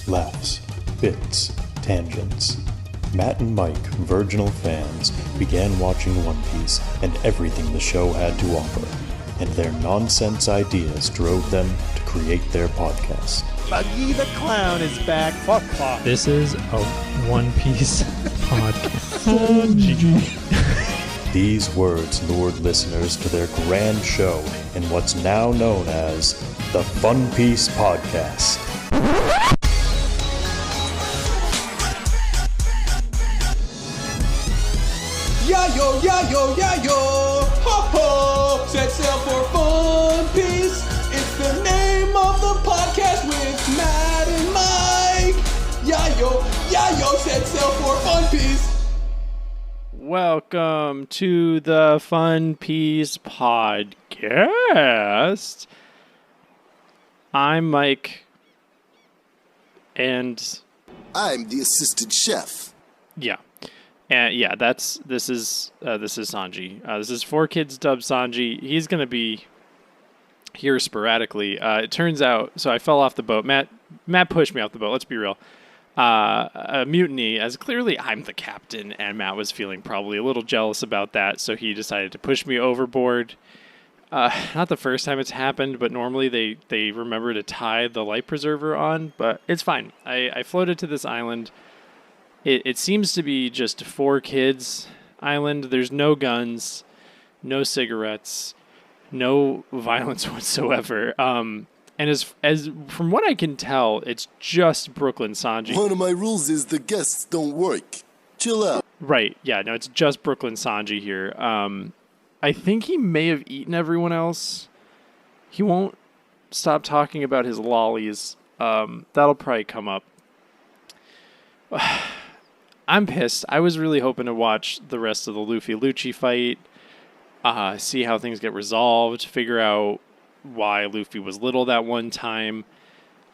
Laughs, bits, tangents. Matt and Mike, virginal fans, began watching One Piece and everything the show had to offer, and their nonsense ideas drove them to create their podcast. Buggy the Clown is back. Fuck. This is a One Piece podcast. These words lured listeners to their grand show in what's now known as the Fun Piece Podcast. Yo, ho ho, set sail for Fun Piece. It's the name of the podcast with Matt and Mike. Yo, set sail for Fun Piece. Welcome to the Fun Piece Podcast. I'm Mike, and I'm the assistant chef. yeah. And yeah, this is Sanji. This is 4Kids dubbed Sanji. He's gonna be here sporadically. It turns out, so I fell off the boat. Matt pushed me off the boat. Let's be real. A mutiny, as clearly I'm the captain, and Matt was feeling probably a little jealous about that, so he decided to push me overboard. Not the first time it's happened, but normally they remember to tie the life preserver on, but it's fine. I floated to this island. It seems to be just 4Kids island. There's no guns, no cigarettes, no violence whatsoever. And as from what I can tell, it's just Brooklyn Sanji. One of my rules is the guests don't work. Chill out. Right. Yeah, no, it's just Brooklyn Sanji here. I think he may have eaten everyone else. He won't stop talking about his lollies. That'll probably come up. I'm pissed. I was really hoping to watch the rest of the Luffy-Lucci fight, see how things get resolved, figure out why Luffy was little that one time.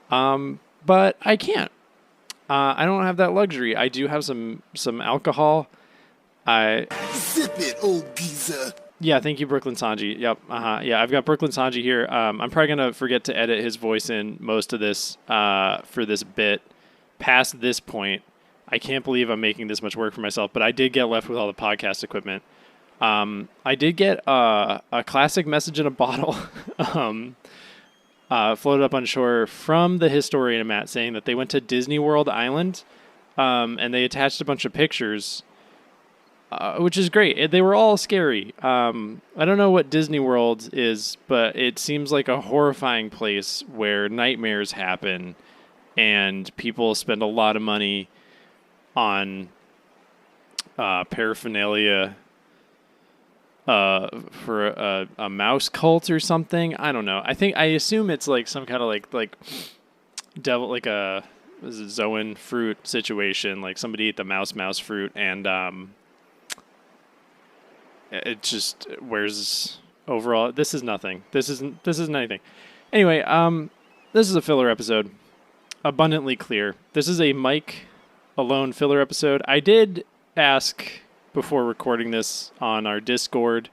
But I can't. I don't have that luxury. I do have some alcohol. Sip it, old geezer. Yeah, thank you, Brooklyn Sanji. Yep. Yeah, I've got Brooklyn Sanji here. I'm probably going to forget to edit his voice in most of this for this bit. Past this point, I can't believe I'm making this much work for myself, but I did get left with all the podcast equipment. I did get a classic message in a bottle floated up on shore from the historian Matt saying that they went to Disney World Island and they attached a bunch of pictures, which is great. They were all scary. I don't know what Disney World is, but it seems like a horrifying place where nightmares happen and people spend a lot of money on paraphernalia for a mouse cult or something. I don't know. I assume it's like some kind of like devil, like a Zoan fruit situation. Like somebody ate the mouse fruit, and it just where's overall. This is nothing. This isn't anything. Anyway, this is a filler episode. Abundantly clear. This is a Mike alone filler episode. I did ask before recording this on our Discord,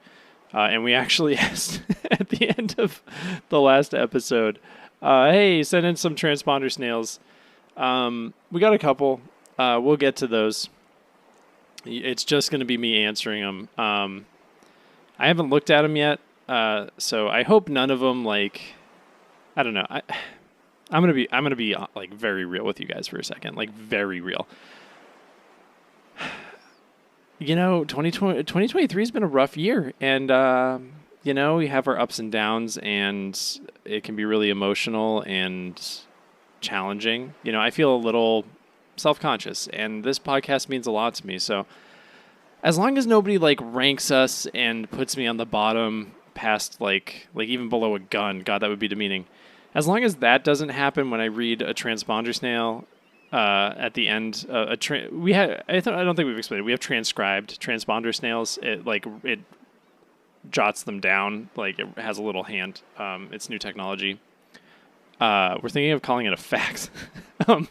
and we actually asked at the end of the last episode, hey, send in some transponder snails. We got a couple. We'll get to those. It's just going to be me answering them. I haven't looked at them yet, so I hope none of them, like, I don't know. I'm gonna be like very real with you guys for a second, like very real. You know, 2023 has been a rough year, and you know, we have our ups and downs, and it can be really emotional and challenging. You know, I feel a little self-conscious, and this podcast means a lot to me. So, as long as nobody like ranks us and puts me on the bottom past like even below a gun, God, that would be demeaning. As long as that doesn't happen when I read a transponder snail at the end, I don't think we've explained it. We have transcribed transponder snails. It jots them down. Like it has a little hand. It's new technology. We're thinking of calling it a fax. As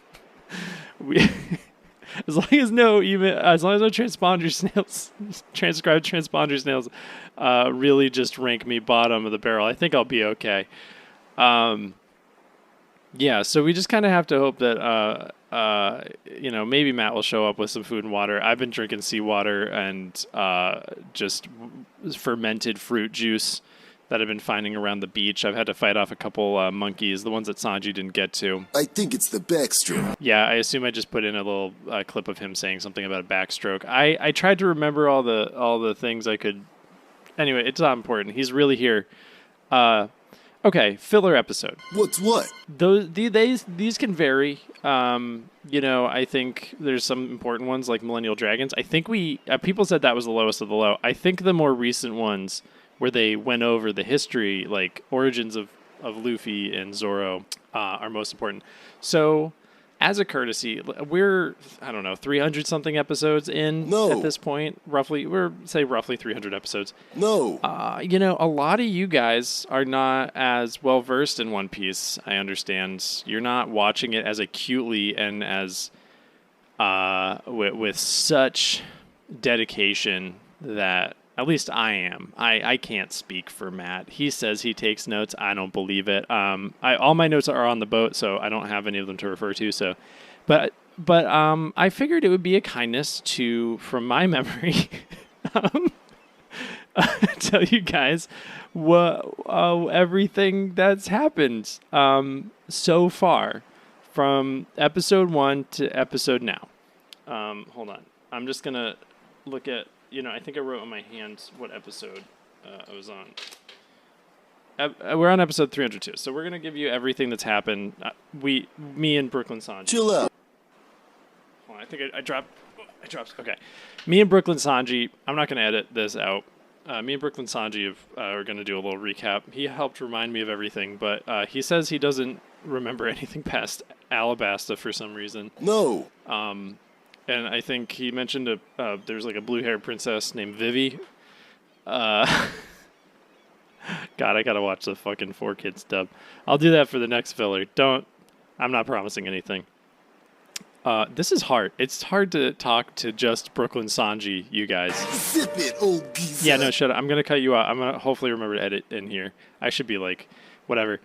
long as no transponder snails, transcribed transponder snails, really just rank me bottom of the barrel, I think I'll be okay. Yeah, so we just kind of have to hope that, maybe Matt will show up with some food and water. I've been drinking seawater and just fermented fruit juice that I've been finding around the beach. I've had to fight off a couple monkeys, the ones that Sanji didn't get to. I think it's the backstroke. Yeah, I assume I just put in a little clip of him saying something about a backstroke. I tried to remember all the things I could. Anyway, it's not important. He's really here. Okay, filler episode. What's what? These can vary. I think there's some important ones like Millennial Dragons. I think people said that was the lowest of the low. I think the more recent ones where they went over the history, like origins of Luffy and Zoro, are most important. So, as a courtesy, we're 300 something episodes in at this point. Roughly 300 episodes. No. A lot of you guys are not as well versed in One Piece. I understand you're not watching it as acutely and as with such dedication that. At least I am. I can't speak for Matt. He says he takes notes. I don't believe it. All my notes are on the boat, so I don't have any of them to refer to. So, but I figured it would be a kindness from my memory, tell you guys everything that's happened so far from episode 1 to episode now. Hold on. I'm just gonna look at. I think I wrote on my hand what episode I was on. We're on episode 302, so we're going to give you everything that's happened. Me and Brooklyn Sanji. Chill out. Hold on, I think I dropped. Okay. Me and Brooklyn Sanji, I'm not going to edit this out. Me and Brooklyn Sanji are going to do a little recap. He helped remind me of everything, but he says he doesn't remember anything past Alabasta for some reason. No. And I think he mentioned there's like a blue-haired princess named Vivi. God, I gotta watch the fucking 4Kids dub. I'll do that for the next filler. I'm not promising anything. This is hard. It's hard to talk to just Brooklyn Sanji, you guys. Zip it, old geezer. Yeah, no, shut up. I'm gonna cut you out. I'm gonna hopefully remember to edit in here. I should be like, whatever.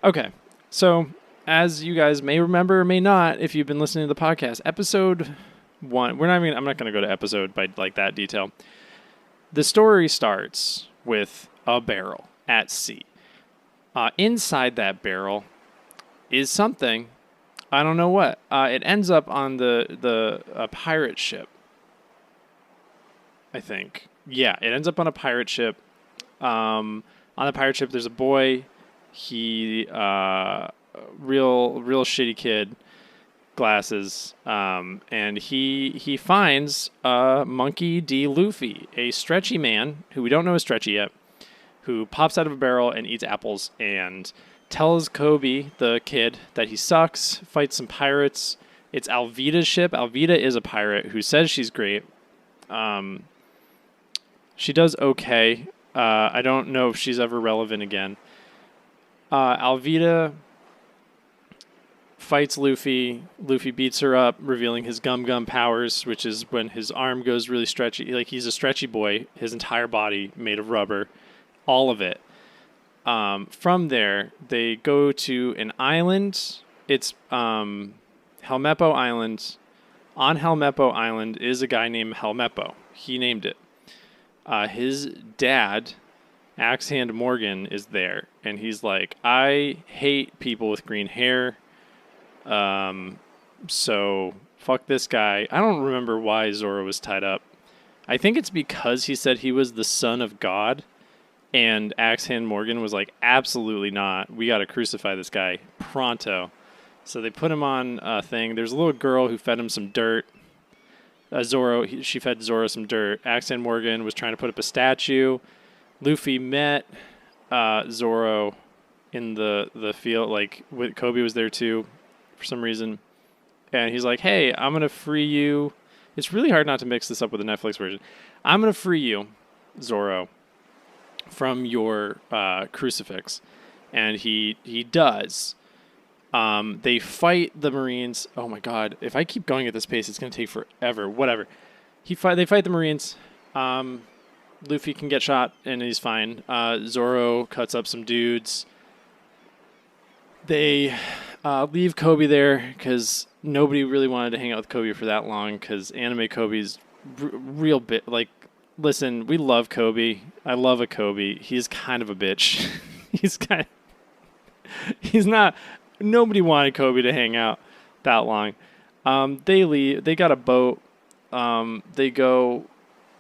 Okay, so as you guys may remember or may not, if you've been listening to the podcast, episode 1. I'm not going to go to episode by like that detail. The story starts with a barrel at sea. Inside that barrel is something. I don't know what. It ends up on the pirate ship. I think. Yeah, it ends up on a pirate ship. On the pirate ship, there's a boy. He real shitty kid. Glasses, and he finds Monkey D. Luffy, a stretchy man who we don't know is stretchy yet, who pops out of a barrel and eats apples and tells Kobe, the kid, that he sucks, fights some pirates. It's Alvida's ship. Alvida is a pirate who says she's great. She does okay. I don't know if she's ever relevant again. Alvida fights Luffy. Luffy beats her up, revealing his gum powers, which is when his arm goes really stretchy. Like, he's a stretchy boy. His entire body made of rubber. All of it. From there, they go to an island. It's Helmeppo Island. On Helmeppo Island is a guy named Helmeppo. He named it. His dad, Axe Hand Morgan, is there. And he's like, I hate people with green hair. So fuck this guy. I don't remember why Zoro was tied up. I think it's because he said he was the son of God, and Axe Hand Morgan was like, absolutely not. We got to crucify this guy pronto. So they put him on a thing. There's a little girl who fed him some dirt. She fed Zoro some dirt. Axe Hand Morgan was trying to put up a statue. Luffy met Zoro in the field. Like, Kobe was there too, for some reason. And he's like, hey, I'm going to free you. It's really hard not to mix this up with the Netflix version. I'm going to free you, Zoro, from your crucifix. And he does. They fight the Marines. Oh my God. If I keep going at this pace, it's going to take forever. Whatever. They fight the Marines. Luffy can get shot and he's fine. Zoro cuts up some dudes. They Leave Kobe there because nobody really wanted to hang out with Kobe for that long because anime Kobe's real bit. Like, listen, we love Kobe. I love a Kobe. He's kind of a bitch. He's not. Nobody wanted Kobe to hang out that long. They leave. They got a boat. They go,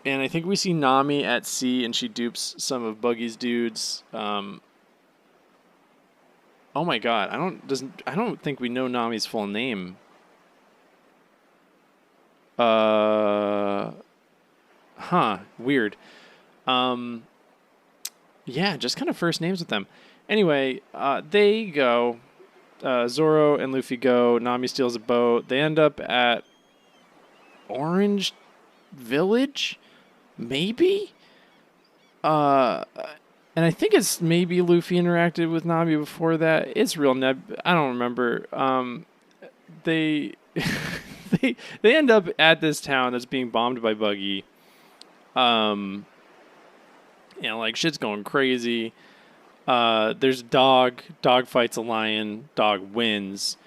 and I think we see Nami at sea, and she dupes some of Buggy's dudes. Oh my God! I don't think we know Nami's full name. Weird. Yeah, just kind of first names with them. Anyway, they go. Zoro and Luffy go. Nami steals a boat. They end up at Orange Village, maybe. And I think it's maybe Luffy interacted with Nami before that. It's real I don't remember. They they end up at this town that's being bombed by Buggy. Like shit's going crazy. There's a dog. Dog fights a lion. Dog wins.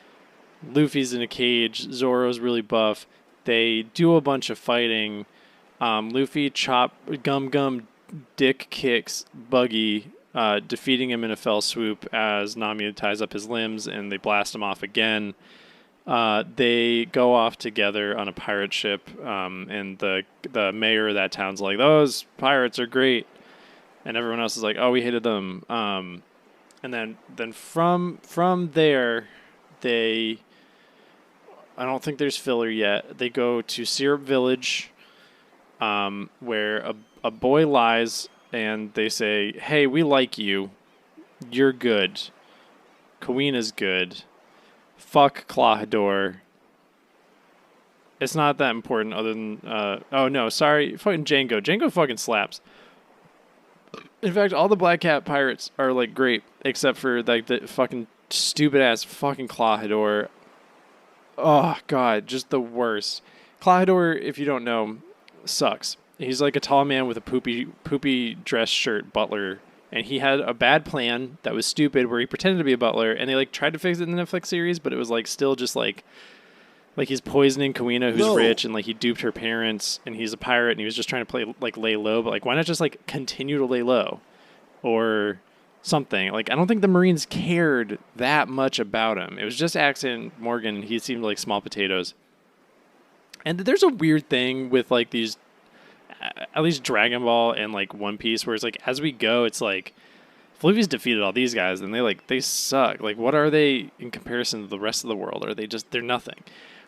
Luffy's in a cage. Zoro's really buff. They do a bunch of fighting. Luffy Gum dick kicks Buggy, defeating him in a fell swoop as Nami ties up his limbs and they blast him off again. They go off together on a pirate ship, and the mayor of that town's like, those pirates are great. And everyone else is like, oh, we hated them. And then from there, I don't think there's filler yet. They go to Syrup Village, where a boy lies and they say, hey, we like you. You're good. Kawina's good. Fuck Clawhador. It's not that important other than... oh, no, sorry. Fucking Django. Django fucking slaps. In fact, all the Black Cat pirates are, like, great, except for, like, the fucking stupid-ass fucking Clawhador. Oh, God, just the worst. Clawhador, if you don't know, sucks. He's like a tall man with a poopy dress shirt butler, and he had a bad plan that was stupid where he pretended to be a butler, and they, like, tried to fix it in the Netflix series, but it was, like, still just, like he's poisoning Kawina, who's rich, and, like, he duped her parents, and he's a pirate, and he was just trying to play, like, lay low, but, like, why not just, like, continue to lay low? Or something. Like, I don't think the Marines cared that much about him. It was just Axe and Morgan, and he seemed like small potatoes. And there's a weird thing with, like, these, at least Dragon Ball and, like, One Piece, where it's, like, as we go, it's, like, if Luffy's defeated all these guys, then they suck. Like, what are they in comparison to the rest of the world? Are they they're nothing.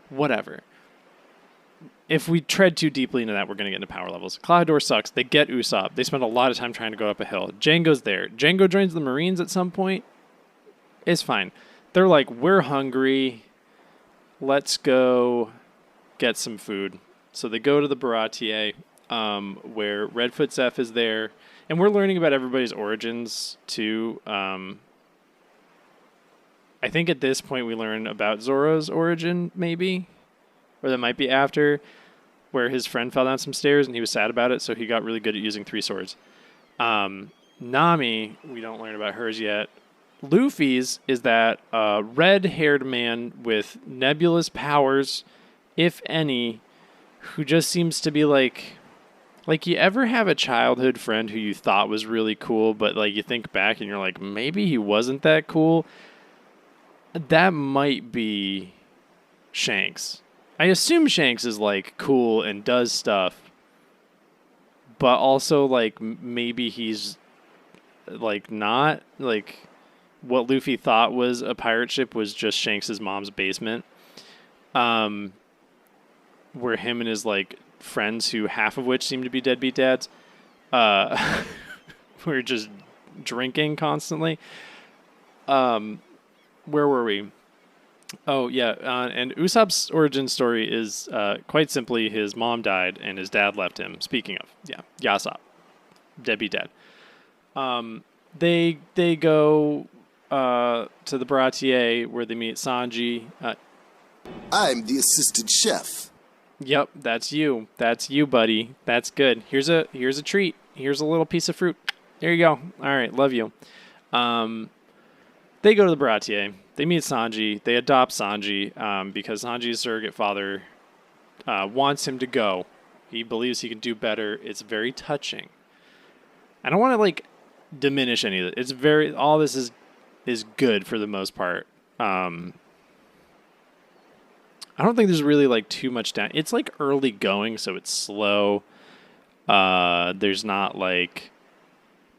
Whatever. If we tread too deeply into that, we're going to get into power levels. Clawhador sucks. They get Usopp. They spend a lot of time trying to go up a hill. Django's there. Django joins the Marines at some point. It's fine. They're like, we're hungry. Let's go get some food. So they go to the Baratier, where Redfoot Zeph is there. And we're learning about everybody's origins, too. I think at this point we learn about Zoro's origin, maybe. Or that might be after, where his friend fell down some stairs and he was sad about it, so he got really good at using 3 swords. Nami, we don't learn about hers yet. Luffy's is that red-haired man with nebulous powers, if any, who just seems to be like you ever have a childhood friend who you thought was really cool, but like you think back and you're like, maybe he wasn't that cool? That might be Shanks. I assume Shanks is, like, cool and does stuff, but also, like, maybe he's, like, not. Like, what Luffy thought was a pirate ship was just Shanks' mom's basement, where him and his, like, friends, who half of which seem to be deadbeat dads, were just drinking constantly. Where were we? Oh, yeah, and Usopp's origin story is quite simply his mom died and his dad left him. Speaking of, yeah, Yasopp, deadbeat dad. They go to the Baratier where they meet Sanji. I'm the assistant chef. Yep, that's you. That's you, buddy. That's good. Here's a treat. Here's a little piece of fruit. There you go. All right, love you. They go to the Baratier. They meet Sanji. They adopt Sanji because Sanji's surrogate father wants him to go. He believes he can do better. It's very touching. I don't want to diminish any of it. It's all this is good for the most part. I don't think there's really too much down. It's early going, so it's slow. There's not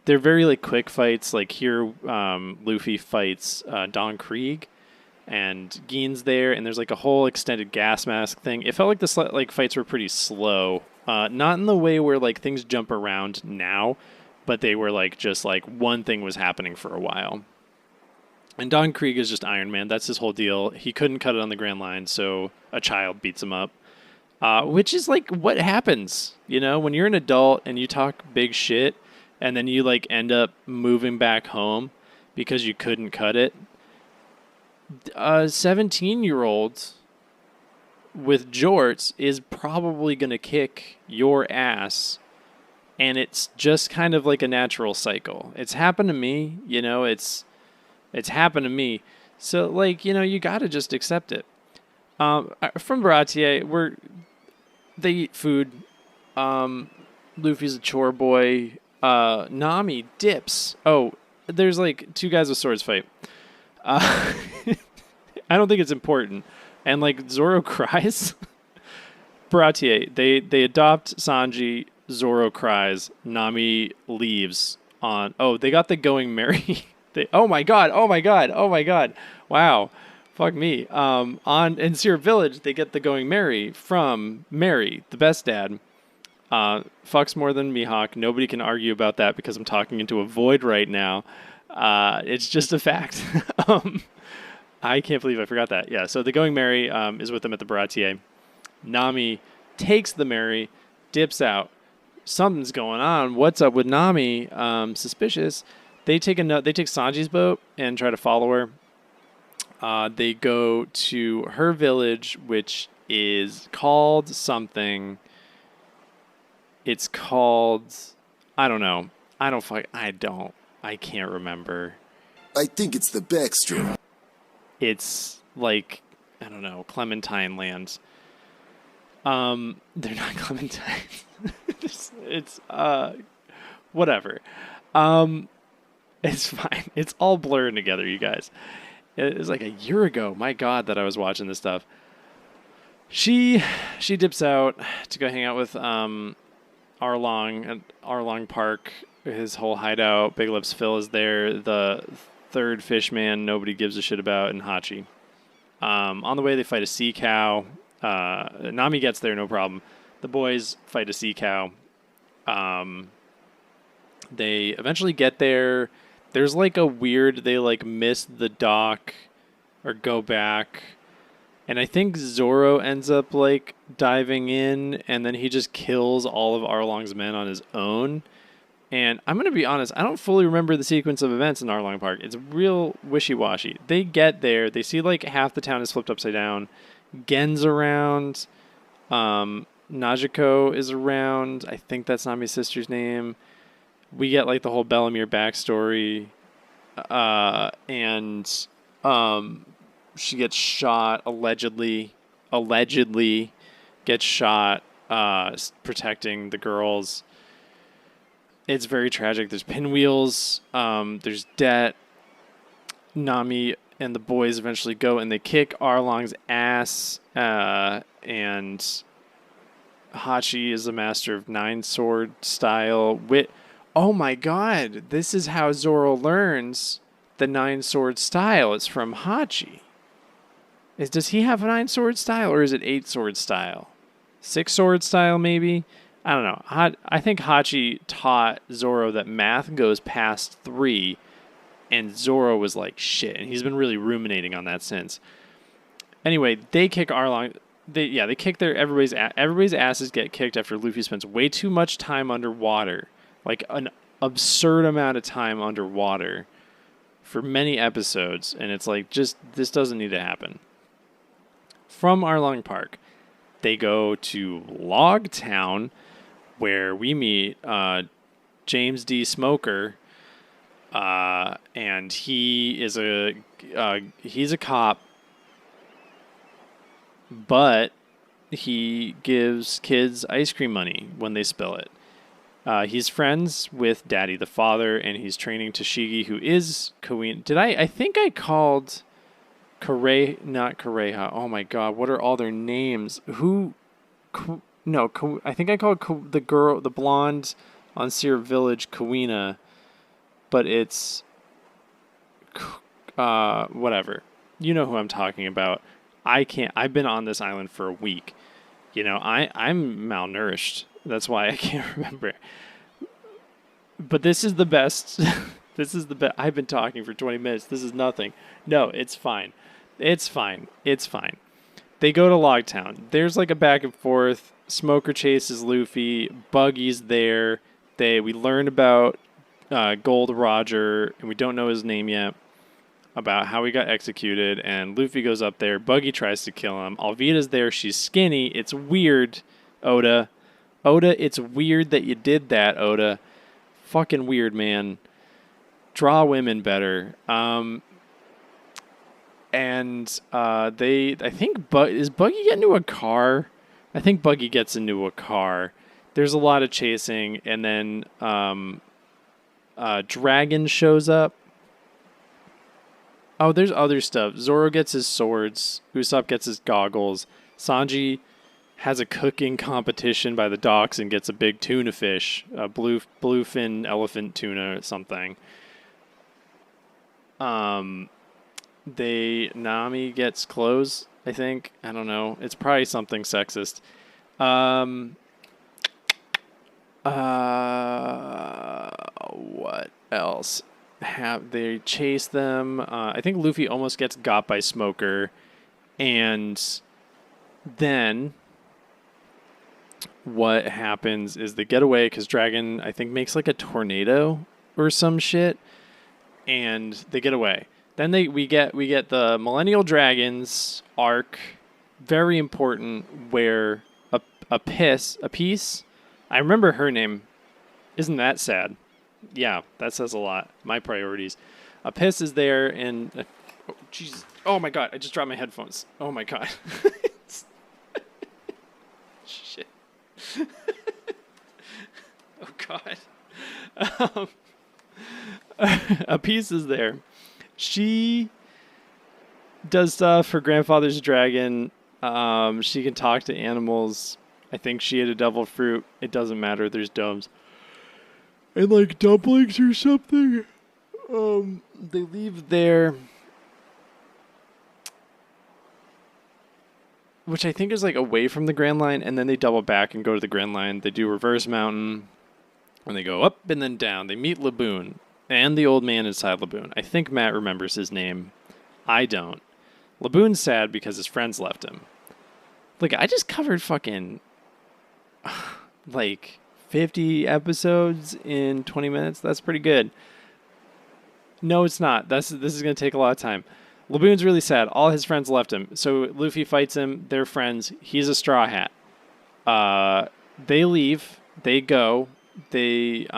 they're very quick fights. Here, Luffy fights Don Krieg, and Gein's there, and there's a whole extended gas mask thing. It felt like the fights were pretty slow. Not in the way where things jump around now, but they were just one thing was happening for a while. And Don Krieg is just Iron Man. That's his whole deal. He couldn't cut it on the Grand Line, so a child beats him up. Which is what happens, when you're an adult and you talk big shit, and then you end up moving back home because you couldn't cut it. A 17-year-old with jorts is probably going to kick your ass, and it's just kind of a natural cycle. It's happened to me, it's happened to me. So you got to just accept it. From Baratier, they eat food. Luffy's a chore boy. Nami dips. Oh, there's two guys with swords fight. I don't think it's important. And Zoro cries. Baratier, they adopt Sanji. Zoro cries. Nami leaves on. Oh, they got the Going Merry. Oh my god. Wow. Fuck me. In Seer Village, they get the Going Merry from Merry, the best dad. Fucks more than Mihawk. Nobody can argue about that because I'm talking into a void right now. It's just a fact. I can't believe I forgot that. Yeah, so the Going Merry is with them at the Baratier. Nami takes the Merry, dips out. Something's going on. What's up with Nami? Suspicious. They take Sanji's boat and try to follow her. They go to her village, which is called something. It's called, I don't know. I can't remember. I think it's the Baxter. It's I don't know, Clementine Land. They're not Clementines. it's whatever. It's fine. It's all blurring together, you guys. It was a year ago. My God, that I was watching this stuff. She dips out to go hang out with Arlong at Arlong Park. His whole hideout. Big Lips Phil is there. The third fish man nobody gives a shit about, and Hachi. On the way, they fight a sea cow. Nami gets there, no problem. The boys fight a sea cow. They eventually get there. There's a weird, they miss the dock or go back. And I think Zoro ends up diving in, and then he just kills all of Arlong's men on his own. And I'm going to be honest, I don't fully remember the sequence of events in Arlong Park. It's real wishy-washy. They get there, they see half the town is flipped upside down. Gen's around. Najiko is around. I think that's Nami's sister's name. We get the whole Bellamere backstory. And she gets shot, allegedly gets shot protecting the girls. It's very tragic. There's pinwheels. There's debt. Nami and the boys eventually go and they kick Arlong's ass. And Hachi is a master of 9-sword style. Oh my God, this is how Zoro learns the 9-sword style. It's from Hachi. Does he have a 9-sword style, or is it 8-sword style? 6-sword style, maybe? I don't know. I think Hachi taught Zoro that math goes past 3, and Zoro was like, shit, and he's been really ruminating on that since. Anyway, they kick Arlong. They kick everybody's asses get kicked after Luffy spends way too much time underwater. An absurd amount of time underwater for many episodes, and it's this doesn't need to happen. From Arlong Park, they go to Log Town, where we meet James D. Smoker, And he is he's a cop, but he gives kids ice cream money when they spill it. He's friends with Daddy the father, and he's training Toshigi, who is Kawina. I think I called not Kareha. Oh my god, what are all their names? I think I called the girl, the blonde on Sear Village, Kawina, but it's whatever. You know who I'm talking about. I've been on this island for a week. I'm malnourished. That's why I can't remember. But this is the best. This is the best. I've been talking for 20 minutes. This is nothing. No, it's fine. It's fine. It's fine. They go to Logtown. There's like a back and forth. Smoker chases Luffy. Buggy's there. We learn about Gold Roger, and we don't know his name yet, about how he got executed, and Luffy goes up there. Buggy tries to kill him. Alvida's there. She's skinny. It's weird, Oda. It's weird that you did that, Oda. Fucking weird, man. Draw women better. I think is Buggy getting into a car? I think Buggy gets into a car. There's a lot of chasing, and then Dragon shows up. Oh, there's other stuff. Zoro gets his swords. Usopp gets his goggles. Sanji has a cooking competition by the docks and gets a big tuna fish, a bluefin elephant tuna or something. Nami gets clothes, I think. I don't know. It's probably something sexist. What else? They chase them. I think Luffy almost gets got by Smoker, and then what happens is they get away because Dragon, I think, makes like a tornado or some shit, and they get away. Then we get the Millennial Dragons arc, very important, where a piece. I remember her name. Isn't that sad? Yeah, that says a lot. My priorities. Piss is there, and oh, Jesus. Oh my god, I just dropped my headphones. Oh my god. Shit. Oh god. A piece is there. She does stuff. Her grandfather's a dragon. She can talk to animals. I think she ate a devil fruit. It doesn't matter. There's domes. And like dumplings or something. They leave there, which I think is like away from the Grand Line, and then they double back and go to the Grand Line. They do Reverse Mountain, and they go up and then down. They meet Laboon and the old man inside Laboon. I think Matt remembers his name. I don't. Laboon's sad because his friends left him. Like, I just covered fucking like 50 episodes in 20 minutes. That's pretty good. No, it's not. This is going to take a lot of time. Laboon's really sad. All his friends left him. So Luffy fights him. They're friends. He's a Straw Hat. They leave. They go. They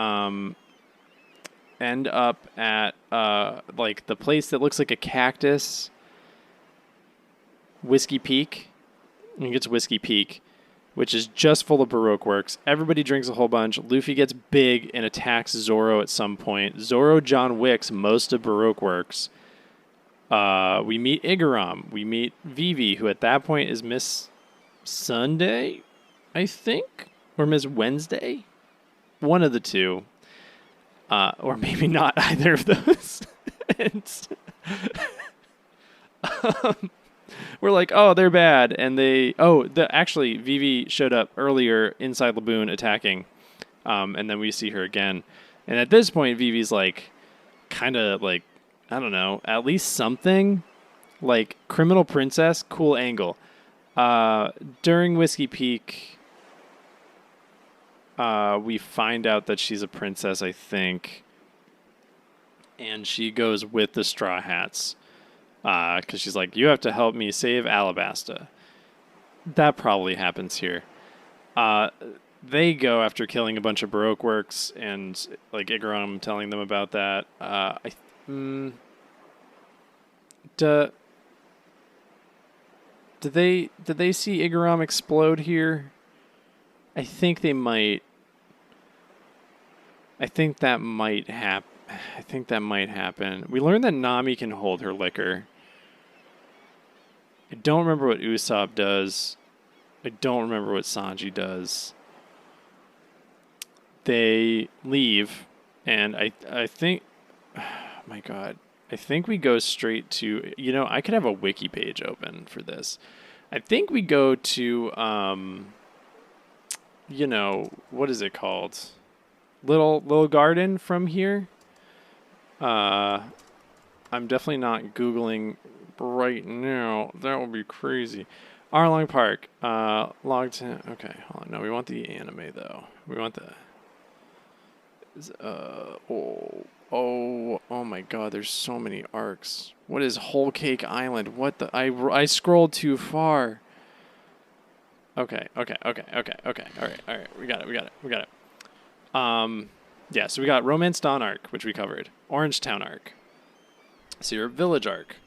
end up at like the place that looks like a cactus. Whiskey Peak. I think it's Whiskey Peak, which is just full of Baroque works. Everybody drinks a whole bunch. Luffy gets big and attacks Zoro at some point. Zoro John Wicks most of Baroque works. We meet Igaram. We meet Vivi, who at that point is Miss Sunday, I think, or Miss Wednesday. One of the two. Or maybe not either of those. And we're like, oh, they're bad. And actually, Vivi showed up earlier inside Laboon attacking. And then we see her again. And at this point, Vivi's like, kind of like, I don't know, at least something. Like, criminal princess, cool angle. During Whiskey Peak, we find out that she's a princess, I think. And she goes with the Straw Hats. Because she's like, you have to help me save Alabasta. That probably happens here. they go after killing a bunch of Baroque works and like Igaram telling them about that. Did they see Igaram explode here? I think they might. I think that might happen. We learned that Nami can hold her liquor. I don't remember what Usopp does. I don't remember what Sanji does. They leave, and I think, oh my God, I think we go straight to, I could have a wiki page open for this. I think we go to, what is it called? Little Garden from here. I'm definitely not Googling right now. That would be crazy. Arlong Park. Logtown. Okay, hold on. No, we want the anime though. We want the. Oh my God! There's so many arcs. What is Whole Cake Island? What the? I scrolled too far. Okay. All right. We got it. Yeah. So we got Romance Dawn arc, which we covered. Orange Town arc. Syrup Village arc.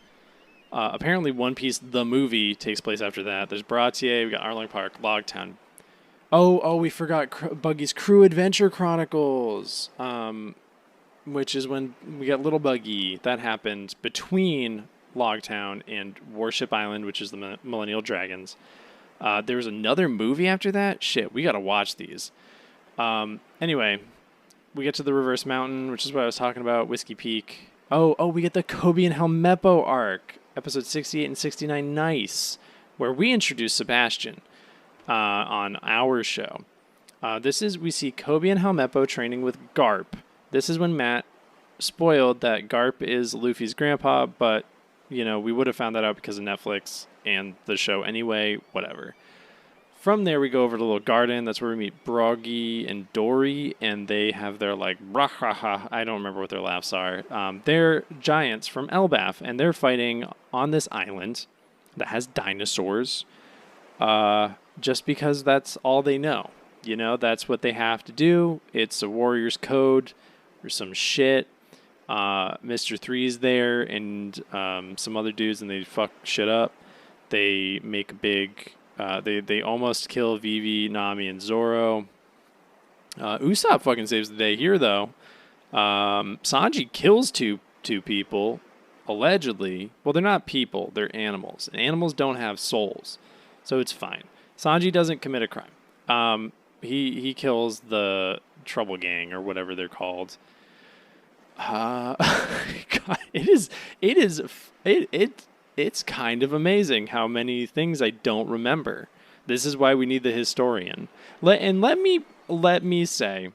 Apparently, One Piece the movie takes place after that. There's Baratier. We got Arlong Park, Logtown. Oh, we forgot Buggy's Crew Adventure Chronicles, which is when we got Little Buggy. That happened between Logtown and Warship Island, which is the Millennial Dragons. There was another movie after that. Shit, we got to watch these. Anyway, we get to the Reverse Mountain, which is what I was talking about, Whiskey Peak. Oh, we get the Kobe and Helmeppo arc, episode 68 and 69, nice, where we introduce Sebastian on our show. We see Kobe and Helmeppo training with Garp. This is when Matt spoiled that Garp is Luffy's grandpa, but, we would have found that out because of Netflix and the show anyway, whatever. From there, we go over to Little Garden. That's where we meet Broggy and Dory, and they have their, brahaha. I don't remember what their laughs are. They're giants from Elbaf, and they're fighting on this island that has dinosaurs, just because that's all they know. That's what they have to do. It's a warrior's code or some shit. Mr. Three's there, and some other dudes, and they fuck shit up. They make a big... They almost kill Vivi, Nami, and Zoro. Usopp fucking saves the day here, though. Sanji kills two people, allegedly. Well, they're not people, they're animals. And animals don't have souls, so it's fine. Sanji doesn't commit a crime. He kills the Trouble Gang, or whatever they're called. God, it's kind of amazing how many things I don't remember. This is why we need the historian. Let me say,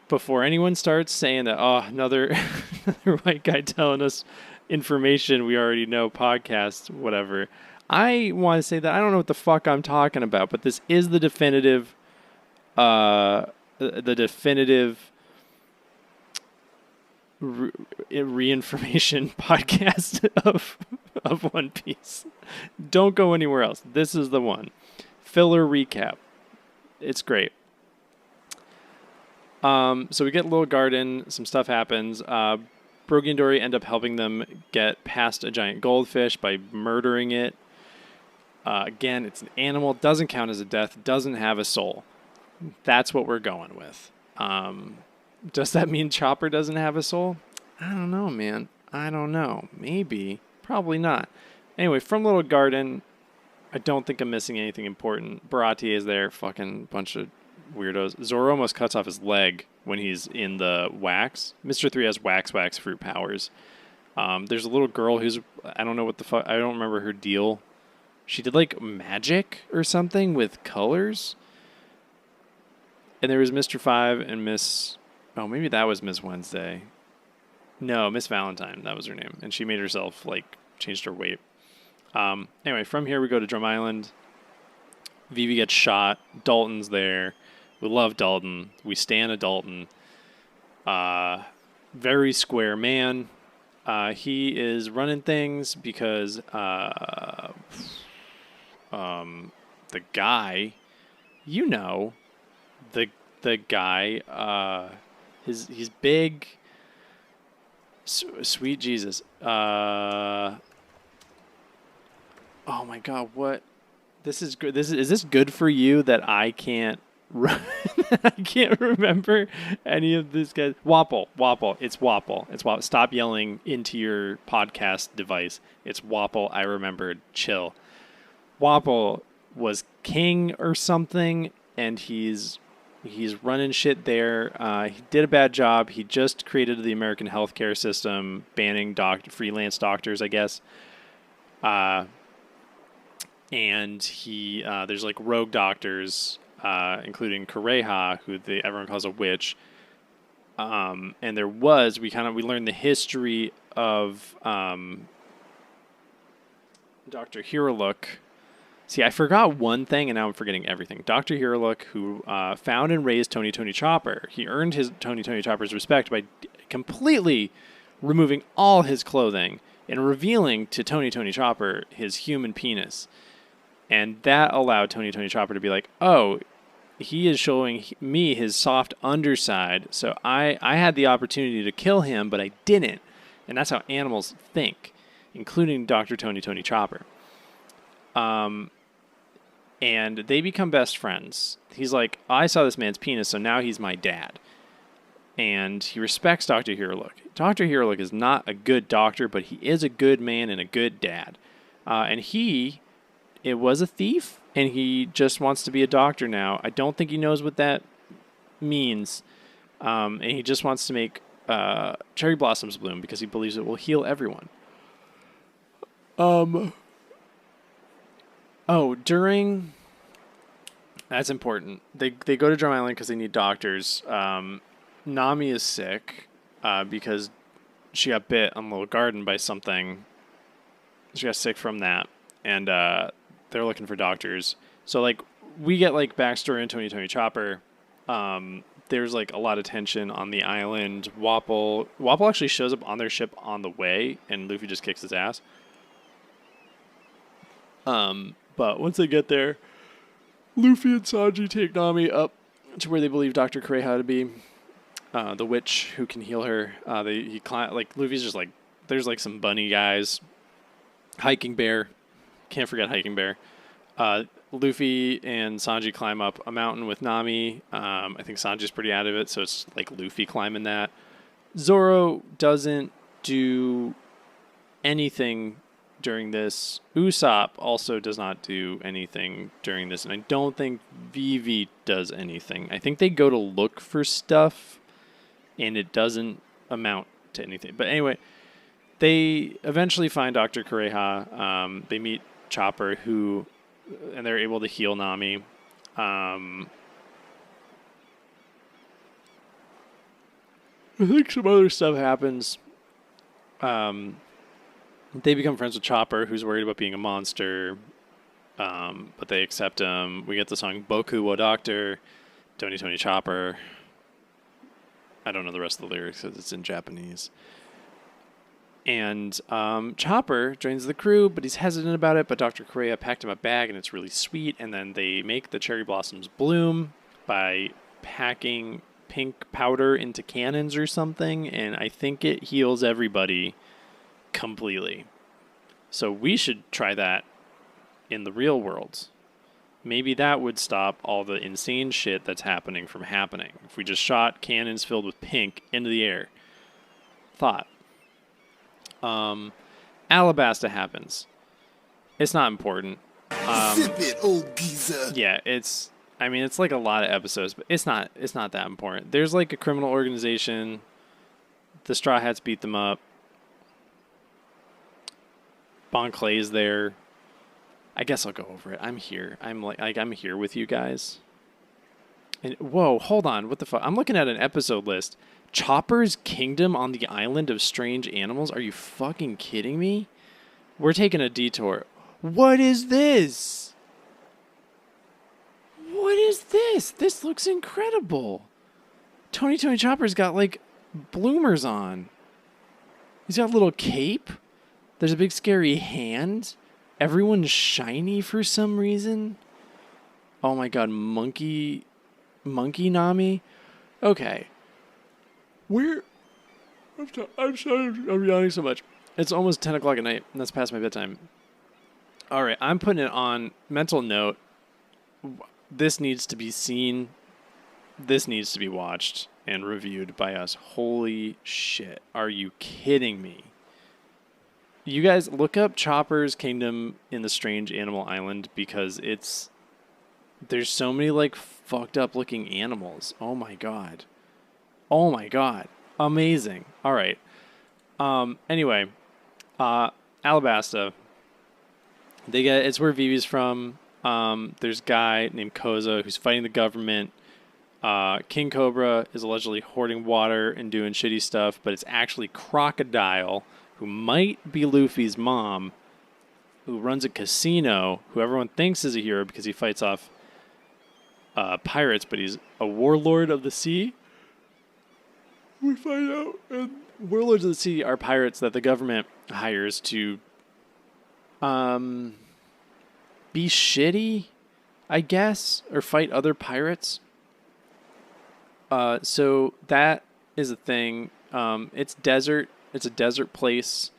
before anyone starts saying that, another white guy telling us information we already know, podcast, whatever, I want to say that I don't know what the fuck I'm talking about, but this is the definitive reinformation podcast of One Piece. Don't go anywhere else. This is the one. Filler recap. It's great. So we get Little Garden. Some stuff happens. Broggy and Dory end up helping them get past a giant goldfish by murdering it. Again, it's an animal. Doesn't count as a death. Doesn't have a soul. That's what we're going with. Does that mean Chopper doesn't have a soul? I don't know, man. I don't know. Maybe. Probably not. Anyway, from Little Garden, I don't think I'm missing anything important. Baratier is there. Fucking bunch of weirdos. Zoro almost cuts off his leg when he's in the wax. Mr. 3 has wax fruit powers. There's a little girl who's... I don't know what the fuck... I don't remember her deal. She did, magic or something with colors. And there was Mr. 5 and Miss... Oh, maybe that was Miss Wednesday. No, Miss Valentine. That was her name. And she made herself, changed her weight. Anyway, from here we go to Drum Island. Vivi gets shot. Dalton's there. We love Dalton. We stan a Dalton. Very square man. He is running things because the guy, the guy, he's big. Sweet Jesus. Oh my God, what? This is good. Is this good for you that I can't I can't remember any of this guy. Wapple. It's Wapple. Stop yelling into your podcast device. It's Wapple. I remembered. Chill. Wapple was king or something, and he's running shit there. He did a bad job. He just created the American healthcare system, banning freelance doctors, I guess. And he there's like rogue doctors, including Kureha, who everyone calls a witch. And we learned the history of Dr. Hiraluk. See, I forgot one thing, and now I'm forgetting everything. Dr. Hiraluk, who found and raised Tony Chopper. He earned his Tony Chopper's respect by completely removing all his clothing and revealing to Tony Chopper his human penis. And that allowed Tony Chopper to be like, oh, he is showing me his soft underside. So I had the opportunity to kill him, but I didn't. And that's how animals think, including Dr. Tony Chopper. And they become best friends. He's like, I saw this man's penis, so now he's my dad. And he respects Dr. Hiraluk. Dr. Hiraluk is not a good doctor, but he is a good man and a good dad. And it was a thief, and he just wants to be a doctor now. I don't think he knows what that means. And he just wants to make cherry blossoms bloom because he believes it will heal everyone. That's important. They go to Drum Island because they need doctors. Nami is sick because she got bit on the little garden by something. She got sick from that, and they're looking for doctors. So like we get like backstory on Tony Chopper. There's like a lot of tension on the island. Wapple actually shows up on their ship on the way, and Luffy just kicks his ass. But once they get there, Luffy and Sanji take Nami up to where they believe Dr. Kureha to be, the witch who can heal her. Luffy's just like, there's like some bunny guys, Hiking Bear, can't forget Hiking Bear. Luffy and Sanji climb up a mountain with Nami. I think Sanji's pretty out of it, so it's like Luffy climbing that. Zoro doesn't do anything during this. Usopp also does not do anything during this, and I don't think Vivi does anything. I think they go to look for stuff, and it doesn't amount to anything. But anyway, they eventually find Dr. Kureha. They meet Chopper, and they're able to heal Nami. I think some other stuff happens. They become friends with Chopper, who's worried about being a monster, but they accept him. We get the song Boku wo Doctor, Tony Chopper. I don't know the rest of the lyrics because it's in Japanese. And Chopper joins the crew, but he's hesitant about it. But Dr. Kureha packed him a bag, and it's really sweet. And then they make the cherry blossoms bloom by packing pink powder into cannons or something. And I think it heals everybody completely. So we should try that in the real world. Maybe that would stop all the insane shit that's happening from happening. If we just shot cannons filled with pink into the air. Thought. Alabasta happens. It's not important. Sip it, old geezer. Yeah, it's like a lot of episodes, but it's not that important. There's like a criminal organization. The Straw Hats beat them up. Bon Clay's there. I guess I'll go over it. I'm here. I'm here with you guys. And whoa, hold on. What the fuck? I'm looking at an episode list. Chopper's Kingdom on the Island of Strange Animals? Are you fucking kidding me? We're taking a detour. What is this? What is this? This looks incredible. Tony Chopper's got like bloomers on. He's got a little cape. There's a big scary hand. Everyone's shiny for some reason. Oh my god, monkey Monkey Nami? Okay. I'm sorry, I'm yawning so much. It's almost 10 o'clock at night, and that's past my bedtime. All right, I'm putting it on mental note. This needs to be seen. This needs to be watched and reviewed by us. Holy shit. Are you kidding me? You guys look up Chopper's Kingdom in the Strange Animal Island because there's so many like fucked up looking animals. Oh my god. Oh my god. Amazing. All right. Anyway, Alabasta. It's where Vivi's from. There's a guy named Koza who's fighting the government. King Cobra is allegedly hoarding water and doing shitty stuff, but it's actually Crocodile, who might be Luffy's mom, who runs a casino, who everyone thinks is a hero because he fights off pirates, but he's a warlord of the sea. We find out, and warlords of the sea are pirates that the government hires to be shitty, I guess, or fight other pirates. So that is a thing. It's desert. It's a desert place.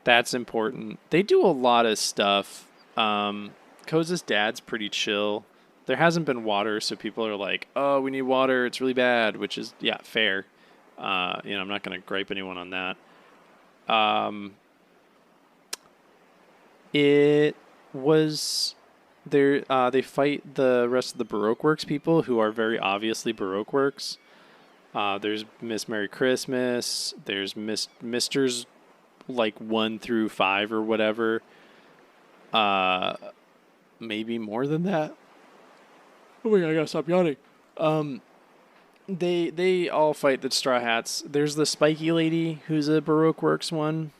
That's important. They do a lot of stuff. Koza's dad's pretty chill. There hasn't been water, so people are like, oh, we need water. It's really bad, which is, yeah, fair. I'm not going to gripe anyone on that. It was there. They fight the rest of the Baroque Works people, who are very obviously Baroque Works. There's Miss Merry Christmas. There's Misters like 1 through 5 or whatever. Maybe more than that. Oh my god, I gotta stop yawning. They all fight the Straw Hats. There's the spiky lady who's a Baroque Works one.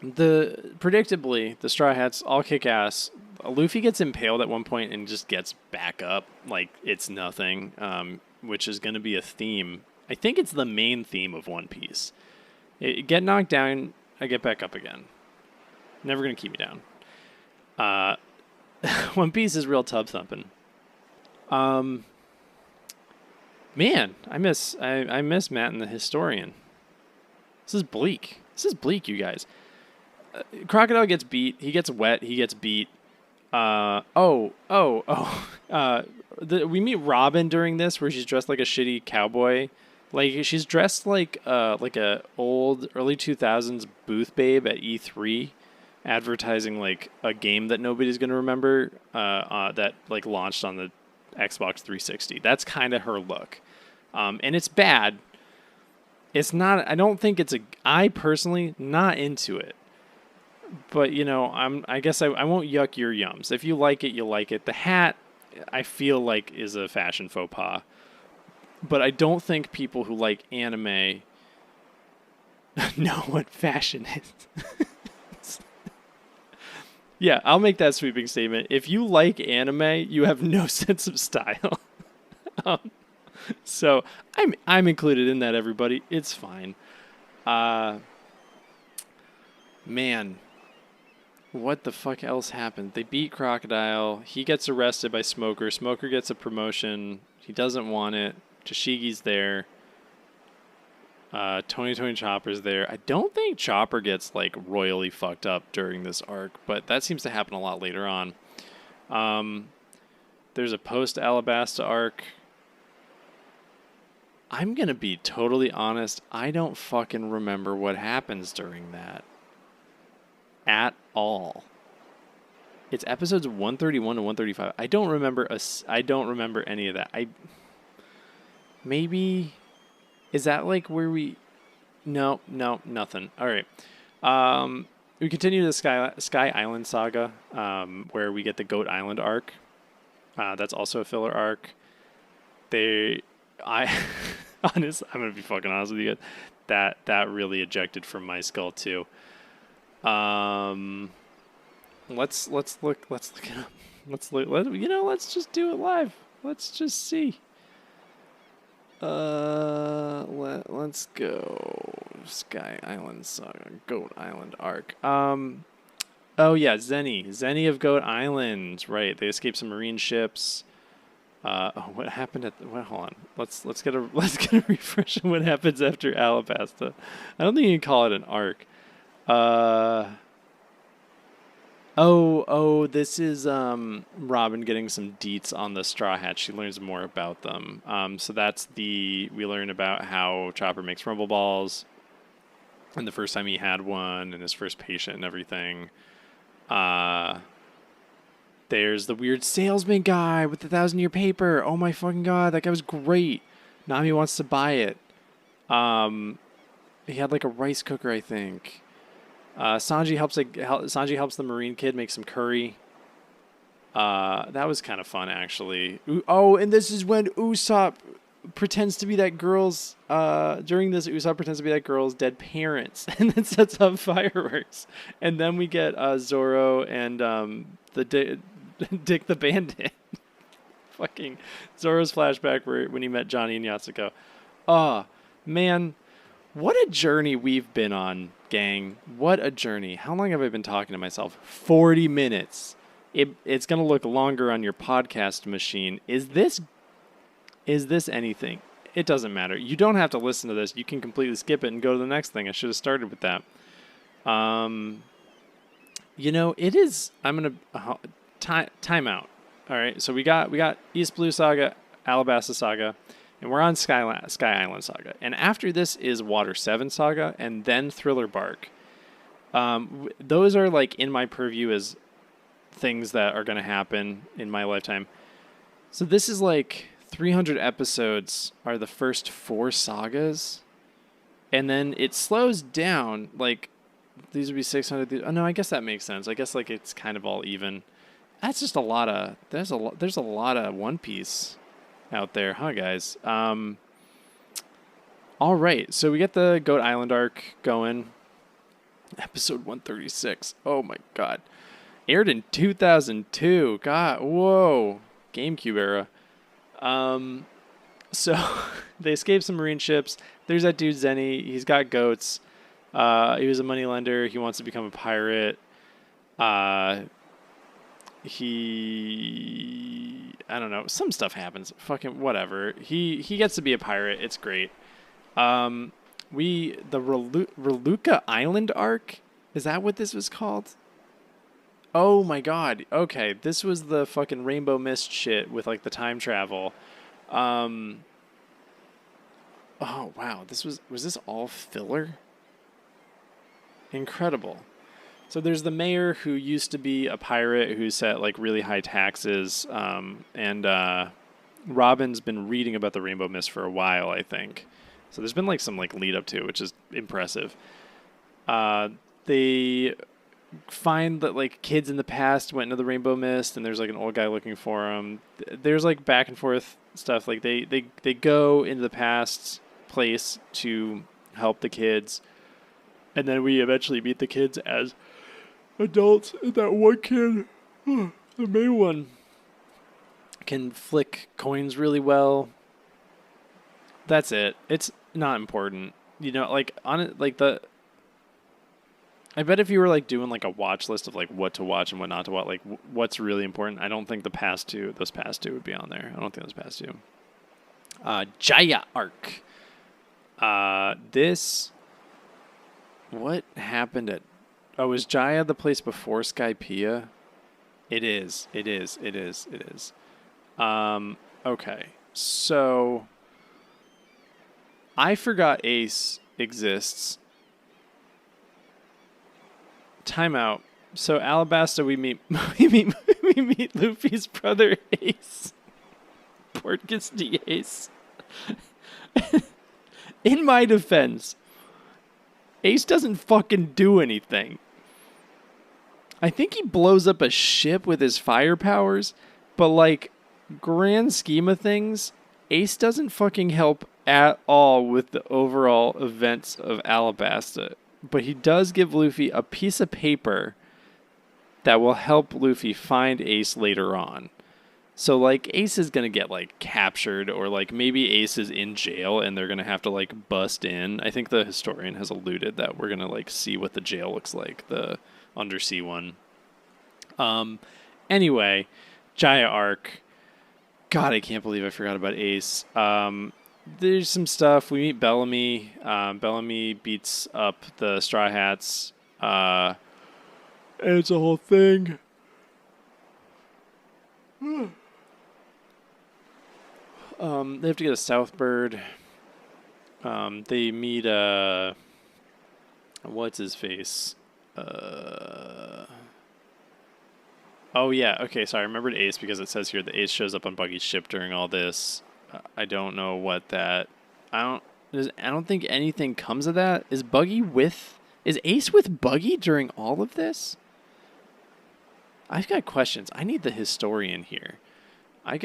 Predictably, the Straw Hats all kick ass. Luffy gets impaled at one point and just gets back up like it's nothing, which is going to be a theme. I think it's the main theme of One Piece. Get knocked down, I get back up again. Never going to keep me down. One Piece is real tub thumping. Man, I miss Matt and the Historian. This is bleak. You guys. Crocodile gets beat. He gets wet. He gets beat. We meet Robin during this, where she's dressed like a shitty cowboy. Like she's dressed like a old early 2000s booth babe at E3, advertising like a game that nobody's gonna remember. That like launched on the Xbox 360. That's kind of her look, and it's bad. It's not. I don't think it's I personally not into it. But, I guess I won't yuck your yums. If you like it, you like it. The hat, I feel like, is a fashion faux pas. But I don't think people who like anime know what fashion is. Yeah, I'll make that sweeping statement. If you like anime, you have no sense of style. So I'm included in that, everybody. It's fine. Man. What the fuck else happened? They beat Crocodile. He gets arrested by Smoker. Smoker gets a promotion. He doesn't want it. Tashigi's there. Tony Chopper's there. I don't think Chopper gets like royally fucked up during this arc, but that seems to happen a lot later on. There's a post-Alabasta arc. I'm going to be totally honest. I don't fucking remember what happens during that. At all. It's episodes 131 to 135. I don't remember any of that. Maybe is that like where we No, nothing. All right. We continue the Sky Island saga, where we get the Goat Island arc. That's also a filler arc. I'm gonna be fucking honest with you. That really ejected from my skull too. Let's look it up. Let's just do it live. Let's just see. Let's go. Sky Island Saga, Goat Island arc. Oh yeah, Zenny of Goat Island. Right, they escape some marine ships. What happened at? Well, hold on. Let's get a refresh on what happens after Alabasta. I don't think you can call it an arc. This is Robin getting some deets on the Straw Hats. She learns more about them. So we learn about how Chopper makes rumble balls, and the first time he had one, and his first patient and everything. There's the weird salesman guy with the 1,000-year paper. Oh my fucking god, that guy was great. Nami wants to buy it. He had like a rice cooker, I think. Sanji helps the Marine kid make some curry. That was kind of fun, actually. Oh, and this is when Usopp pretends to be that girl's. During this, Usopp pretends to be that girl's dead parents, and then sets up fireworks. And then we get Zoro and Dick the Bandit. Fucking Zoro's flashback when he met Johnny and Yatsuko. Oh, man. What a journey we've been on, gang. What a journey. How long have I been talking to myself? 40 minutes. It's going to look longer on your podcast machine. Is this anything? It doesn't matter. You don't have to listen to this. You can completely skip it and go to the next thing. I should have started with that. It is... I'm going to... time out. All right, so we got East Blue Saga, Alabasta Saga, and we're on Sky Island Saga. And after this is Water 7 Saga, and then Thriller Bark. Those are like in my purview as things that are going to happen in my lifetime. So this is like 300 episodes are the first 4 sagas, and then it slows down. Like these would be 600. Oh no, I guess that makes sense. I guess like it's kind of all even. That's just a lot of there's a lot of One Piece out there, huh, guys? All right, so we get the Goat Island arc going. Episode 136. Oh my god, aired in 2002. God, whoa, GameCube era. So they escape some marine ships. There's that dude Zenny. He's got goats. He was a moneylender. He wants to become a pirate. I don't know, some stuff happens. Fucking whatever. He gets to be a pirate. It's great. The Reluca Island arc, is that what this was called? Oh my god. Okay, this was the fucking Rainbow Mist shit with like the time travel. Oh wow, was this all filler? Incredible. So there's the mayor who used to be a pirate who set like really high taxes, and Robin's been reading about the Rainbow Mist for a while, I think. So there's been like some like lead up to it, which is impressive. They find that like kids in the past went into the Rainbow Mist, and there's like an old guy looking for them. There's like back and forth stuff. Like they go into the past place to help the kids, and then we eventually meet the kids as adults. And that one kid, the main one, can flick coins really well. That's it. It's not important, like on it. Like I bet if you were like doing like a watch list of like what to watch and what not to watch, like what's really important, I don't think those past two would be on there. I don't think those past two. Jaya arc. What happened at? Oh, is Jaya the place before Skypiea? It is. Okay, so I forgot Ace exists. Timeout. So Alabasta, we meet Luffy's brother Ace. Portgas D Ace. In my defense, Ace doesn't fucking do anything. I think he blows up a ship with his fire powers, but like, grand scheme of things, Ace doesn't fucking help at all with the overall events of Alabasta. But he does give Luffy a piece of paper that will help Luffy find Ace later on. So, like, Ace is going to get, like, captured, or, like, maybe Ace is in jail and they're going to have to, like, bust in. I think the historian has alluded that we're going to, like, see what the jail looks like, the undersea one. Anyway, Jaya arc. God, I can't believe I forgot about Ace. There's some stuff. We meet Bellamy. Bellamy beats up the Straw Hats. It's a whole thing. They have to get a Southbird. They meet what's his face? Oh yeah, okay, so I remembered Ace because it says here that Ace shows up on Buggy's ship during all this. I don't know what that. I don't think anything comes of that. Is Ace with Buggy during all of this? I've got questions. I need the historian here. Hold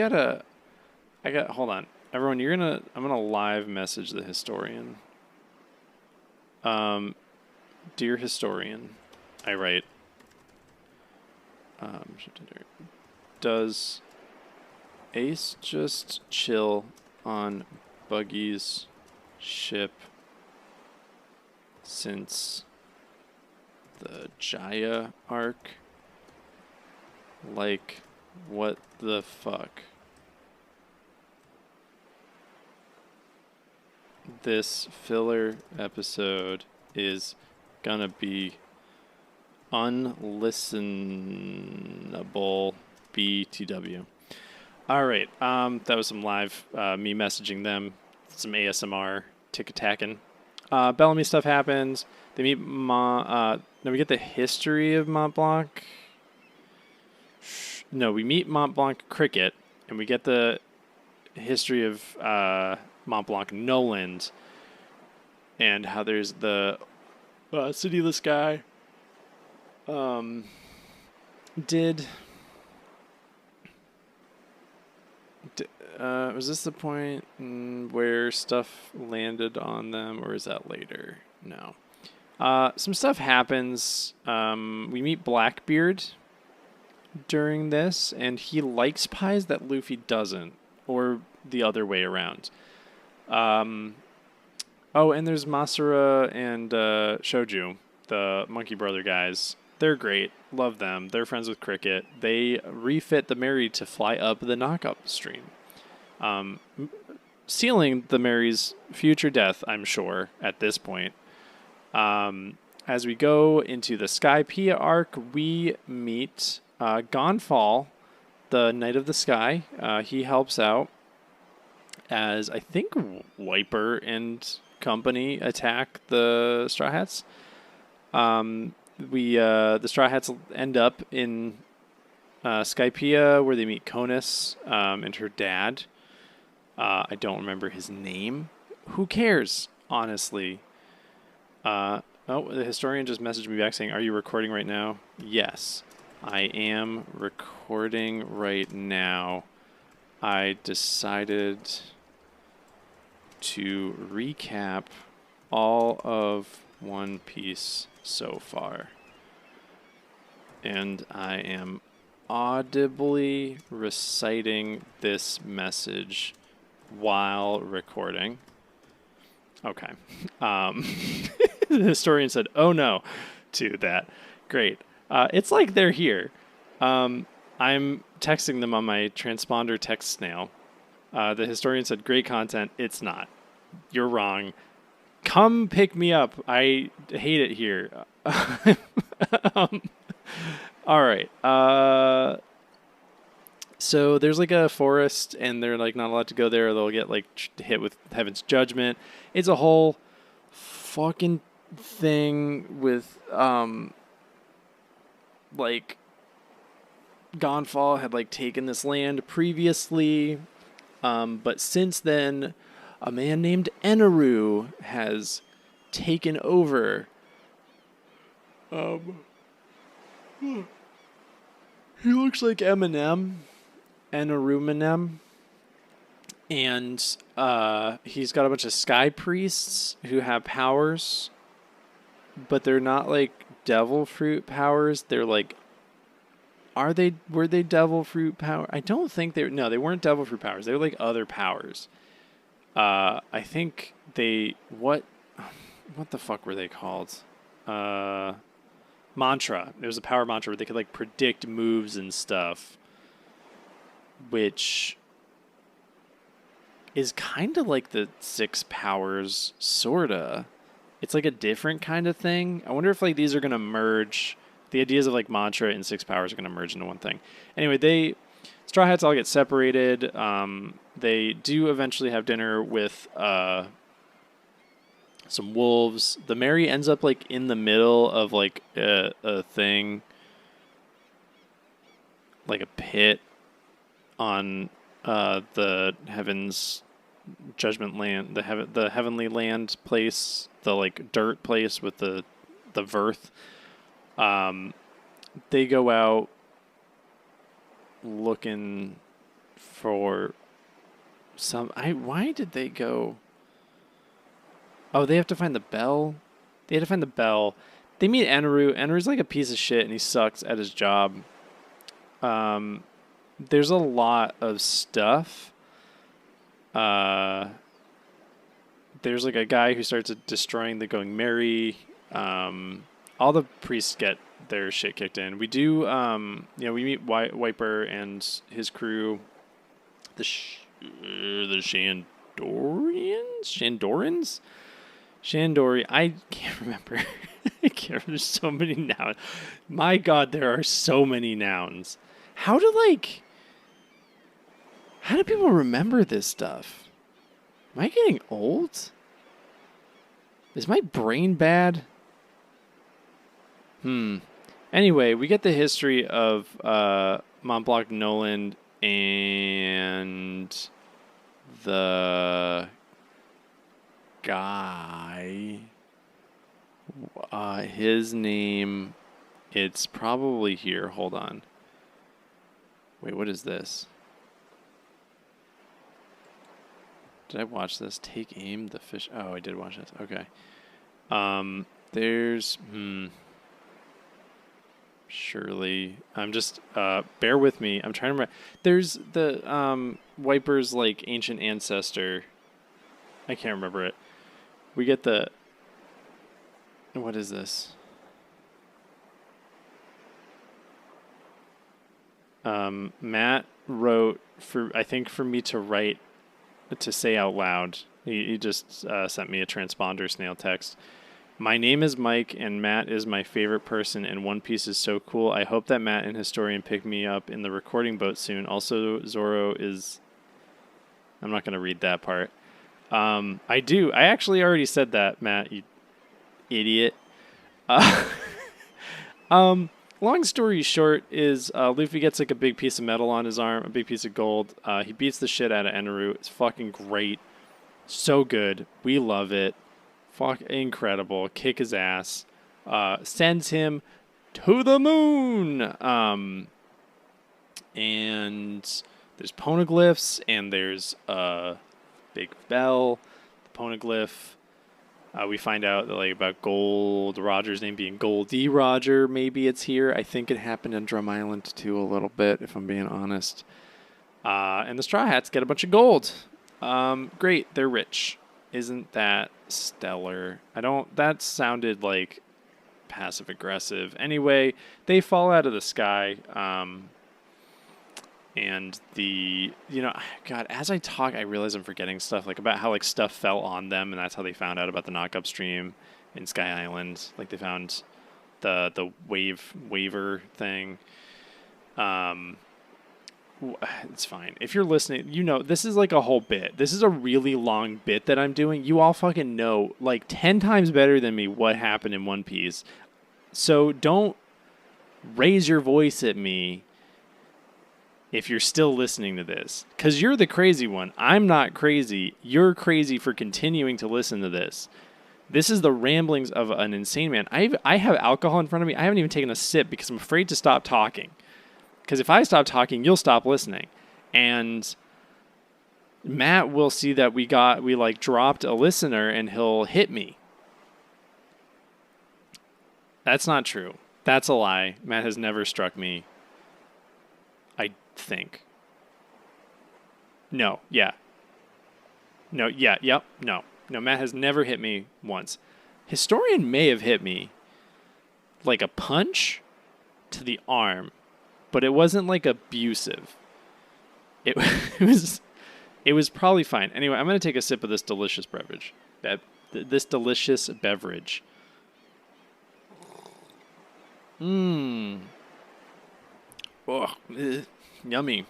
on. Everyone, I'm gonna live message the historian. Dear historian, I write. Does Ace just chill on Buggy's ship since the Jaya arc? Like, what the fuck? This filler episode is gonna be unlistenable BTW. All right. That was some live me messaging them, some ASMR tick-attacking. Bellamy stuff happens. They meet then we get the history of Mont Blanc. No, we meet Mont Blanc Cricket, and we get the history of Mont Blanc Noland, and how there's the cityless guy. Was this the point where stuff landed on them, or is that later? No. Some stuff happens. We meet Blackbeard during this, and he likes pies that Luffy doesn't, or the other way around. And there's Masura and Shoju, the Monkey Brother guys. They're great. Love them. They're friends with Cricket. They refit the Mary to fly up the knockup stream. Sealing the Mary's future death, I'm sure, at this point. As we go into the Skypiea arc, we meet Gonfall, the Knight of the Sky. He helps out as, I think, Wiper and company attack the Straw Hats. The Straw Hats end up in Skypiea, where they meet Conus and her dad. I don't remember his name. Who cares, honestly? The historian just messaged me back saying, "Are you recording right now?" Yes, I am recording right now. I decided to recap all of One Piece so far, and I am audibly reciting this message while recording. Okay. The historian said, "Oh no," to that. Great. It's like they're here. I'm texting them on my transponder text snail. The historian said, "Great content." It's not. You're wrong. Come pick me up. I hate it here. All right. So there's like a forest, and they're like not allowed to go there, or they'll get like hit with Heaven's Judgment. It's a whole fucking thing with like Gonfall had like taken this land previously, but since then a man named Eneru has taken over. He looks like Eminem, Eneru, and he's got a bunch of sky priests who have powers, but they're not like devil fruit powers. They're like, were they devil fruit power? I don't think they weren't devil fruit powers. They were like other powers. I think what the fuck were they called? Mantra. It was a power mantra where they could like predict moves and stuff, which is kind of like the Six Powers, sorta. It's like a different kind of thing. I wonder if like these are gonna merge. The ideas of like Mantra and Six Powers are gonna merge into one thing. Anyway, Straw Hats all get separated. They do eventually have dinner with some wolves. The Mary ends up like in the middle of like a thing, like a pit on the heavens judgment land, the heavenly land place, the like dirt place with the Verth. They go out looking for why did they go? Oh, they have to find the bell. They had to find the bell. They meet Eneru. Eneru's like a piece of shit and he sucks at his job. There's a lot of stuff. There's like a guy who starts destroying the Going Merry. All the priests get their shit kicked in. We do, we meet Wiper and his crew, the Shandorans? Shandori. I can't remember. There's so many nouns. My God, there are so many nouns. How do people remember this stuff? Am I getting old? Is my brain bad? Anyway, we get the history of Montblanc Noland and the guy. His name, it's probably here. Hold on. Wait, what is this? Did I watch this? Take aim, the fish. Oh, I did watch this. Okay. There's surely. I'm just bear with me. I'm trying to remember. There's the Wiper's like ancient ancestor. I can't remember it. We get the. What is this? Matt wrote for me to write, to say out loud. He just sent me a transponder snail text. My name is Mike, and Matt is my favorite person, and One Piece is so cool. I hope that Matt and Historian pick me up in the recording boat soon. Also, Zoro is... I'm not going to read that part. I do. I actually already said that, Matt, you idiot. Long story short is Luffy gets like a big piece of metal on his arm, a big piece of gold. He beats the shit out of Eneru. It's fucking great. So good. We love it. Fuck, incredible. Kick his ass. Sends him to the moon. And there's poneglyphs, and there's a big bell. The poneglyph. We find out that, like, about Gold Roger's name being Goldie Roger. Maybe it's here. I think it happened in Drum Island too a little bit, if I'm being honest. And the Straw Hats get a bunch of gold. Great, they're rich. Isn't that stellar? That sounded like passive aggressive. Anyway, they fall out of the sky. And God, as I talk, I realize I'm forgetting stuff, like about how like stuff fell on them, and that's how they found out about the knock upstream in Sky Island. Like they found the waiver thing. It's fine. If you're listening, this is like a whole bit. This is a really long bit that I'm doing. You all fucking know like 10 times better than me what happened in One Piece. So don't raise your voice at me if you're still listening to this, because you're the crazy one. I'm not crazy. You're crazy for continuing to listen to this. This is the ramblings of an insane man. I have alcohol in front of me. I haven't even taken a sip because I'm afraid to stop talking. Because if I stop talking, you'll stop listening. And Matt will see that we dropped a listener and he'll hit me. That's not true. That's a lie. Matt has never struck me. I think. No, yeah. No, yeah, yep, no. No, Matt has never hit me once. Historian may have hit me like a punch to the arm, but it wasn't like abusive. It was It was probably fine. Anyway, I'm going to take a sip of this delicious beverage. This delicious beverage. Mmm. Oh, yummy.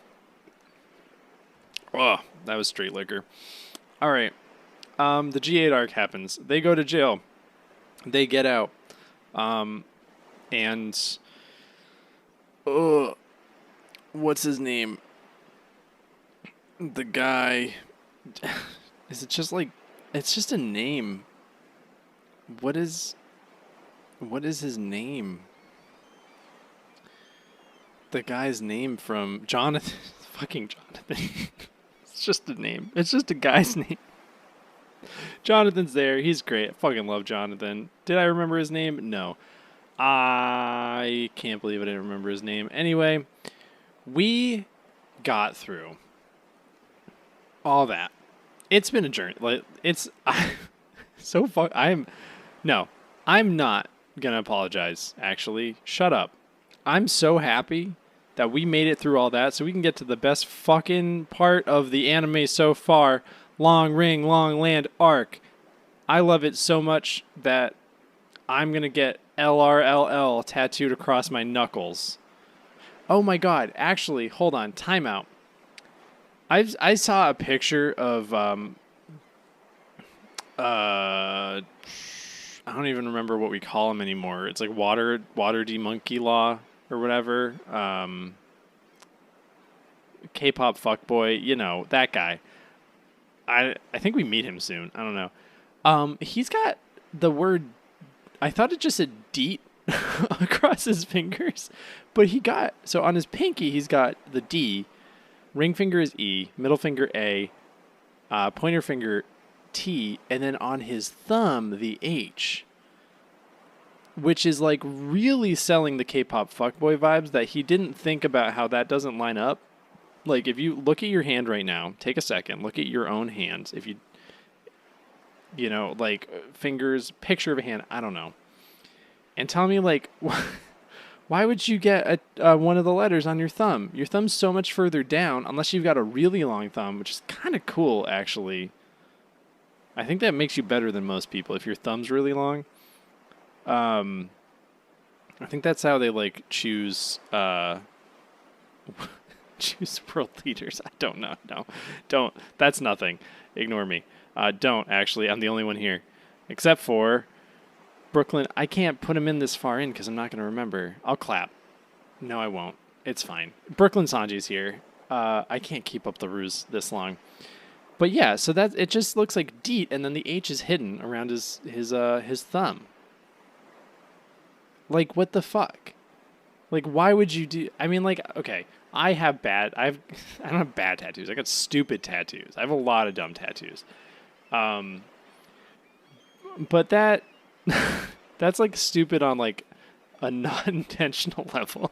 Oh, that was straight liquor. All right. The G8 arc happens. They go to jail. They get out. And what's his name? The guy. Is it just like, it's just a name. What is his name? The guy's name from Jonathan. Fucking Jonathan. It's just a name. It's just a guy's name. Jonathan's there. He's great. I fucking love Jonathan. Did I remember his name? No. I can't believe I didn't remember his name. Anyway, we got through all that. It's been a journey. Like, it's so far. I'm not gonna apologize. Actually, shut up. I'm so happy that we made it through all that so we can get to the best fucking part of the anime so far. Long Ring, Long Land arc. I love it so much that I'm going to get LRLL tattooed across my knuckles. Oh my god, actually, hold on, timeout. I saw a picture of I don't even remember what we call him anymore. It's like Water D Monkey Law or whatever. K-pop fuckboy, you know, that guy. I think we meet him soon. I don't know. He's got the word, I thought it just said deet across his fingers, but so on his pinky, he's got the D, ring finger is E, middle finger A, pointer finger T, and then on his thumb, the H, which is like really selling the K-pop fuckboy vibes that he didn't think about how that doesn't line up. Like, if you look at your hand right now, take a second, look at your own hands. If you know, like, fingers, picture of a hand, I don't know. And tell me, like, why would you get one of the letters on your thumb? Your thumb's so much further down, unless you've got a really long thumb, which is kind of cool, actually. I think that makes you better than most people if your thumb's really long. I think that's how they, like, choose world leaders. I don't know. No, don't. That's nothing. Ignore me. Don't, actually. I'm the only one here. Except for Brooklyn. I can't put him in this far in because I'm not going to remember. I'll clap. No, I won't. It's fine. Brooklyn Sanji's here. I can't keep up the ruse this long. But yeah, so that it just looks like deet, and then the H is hidden around his thumb. Like, what the fuck? Like, why would you do... I mean, like, okay, I don't have bad tattoos. I got stupid tattoos. I have a lot of dumb tattoos. But that's, like, stupid on, like, a non-intentional level.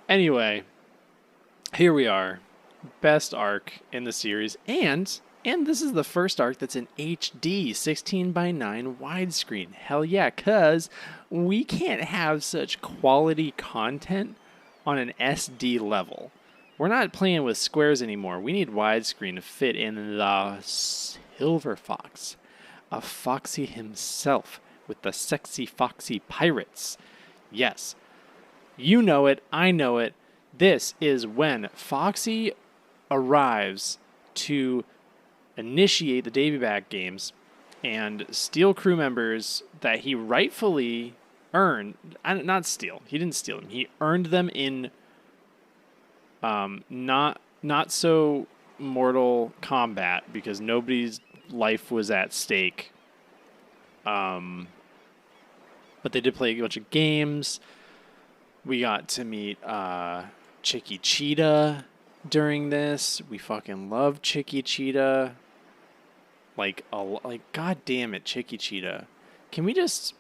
Anyway, here we are. Best arc in the series. And this is the first arc that's in HD, 16:9 widescreen. Hell yeah, because we can't have such quality content on an SD level. We're not playing with squares anymore. We need widescreen to fit in the Silver Fox, a Foxy himself with the sexy Foxy pirates. Yes, you know it, I know it. This is when Foxy arrives to initiate the Davy Back games and steal crew members that he rightfully earned. Not steal. He didn't steal them. He earned them in not so mortal combat because nobody's life was at stake. But they did play a bunch of games. We got to meet Chicky Cheetah during this. We fucking love Chicky Cheetah. Like, god damn it, Chicky Cheetah. Can we just...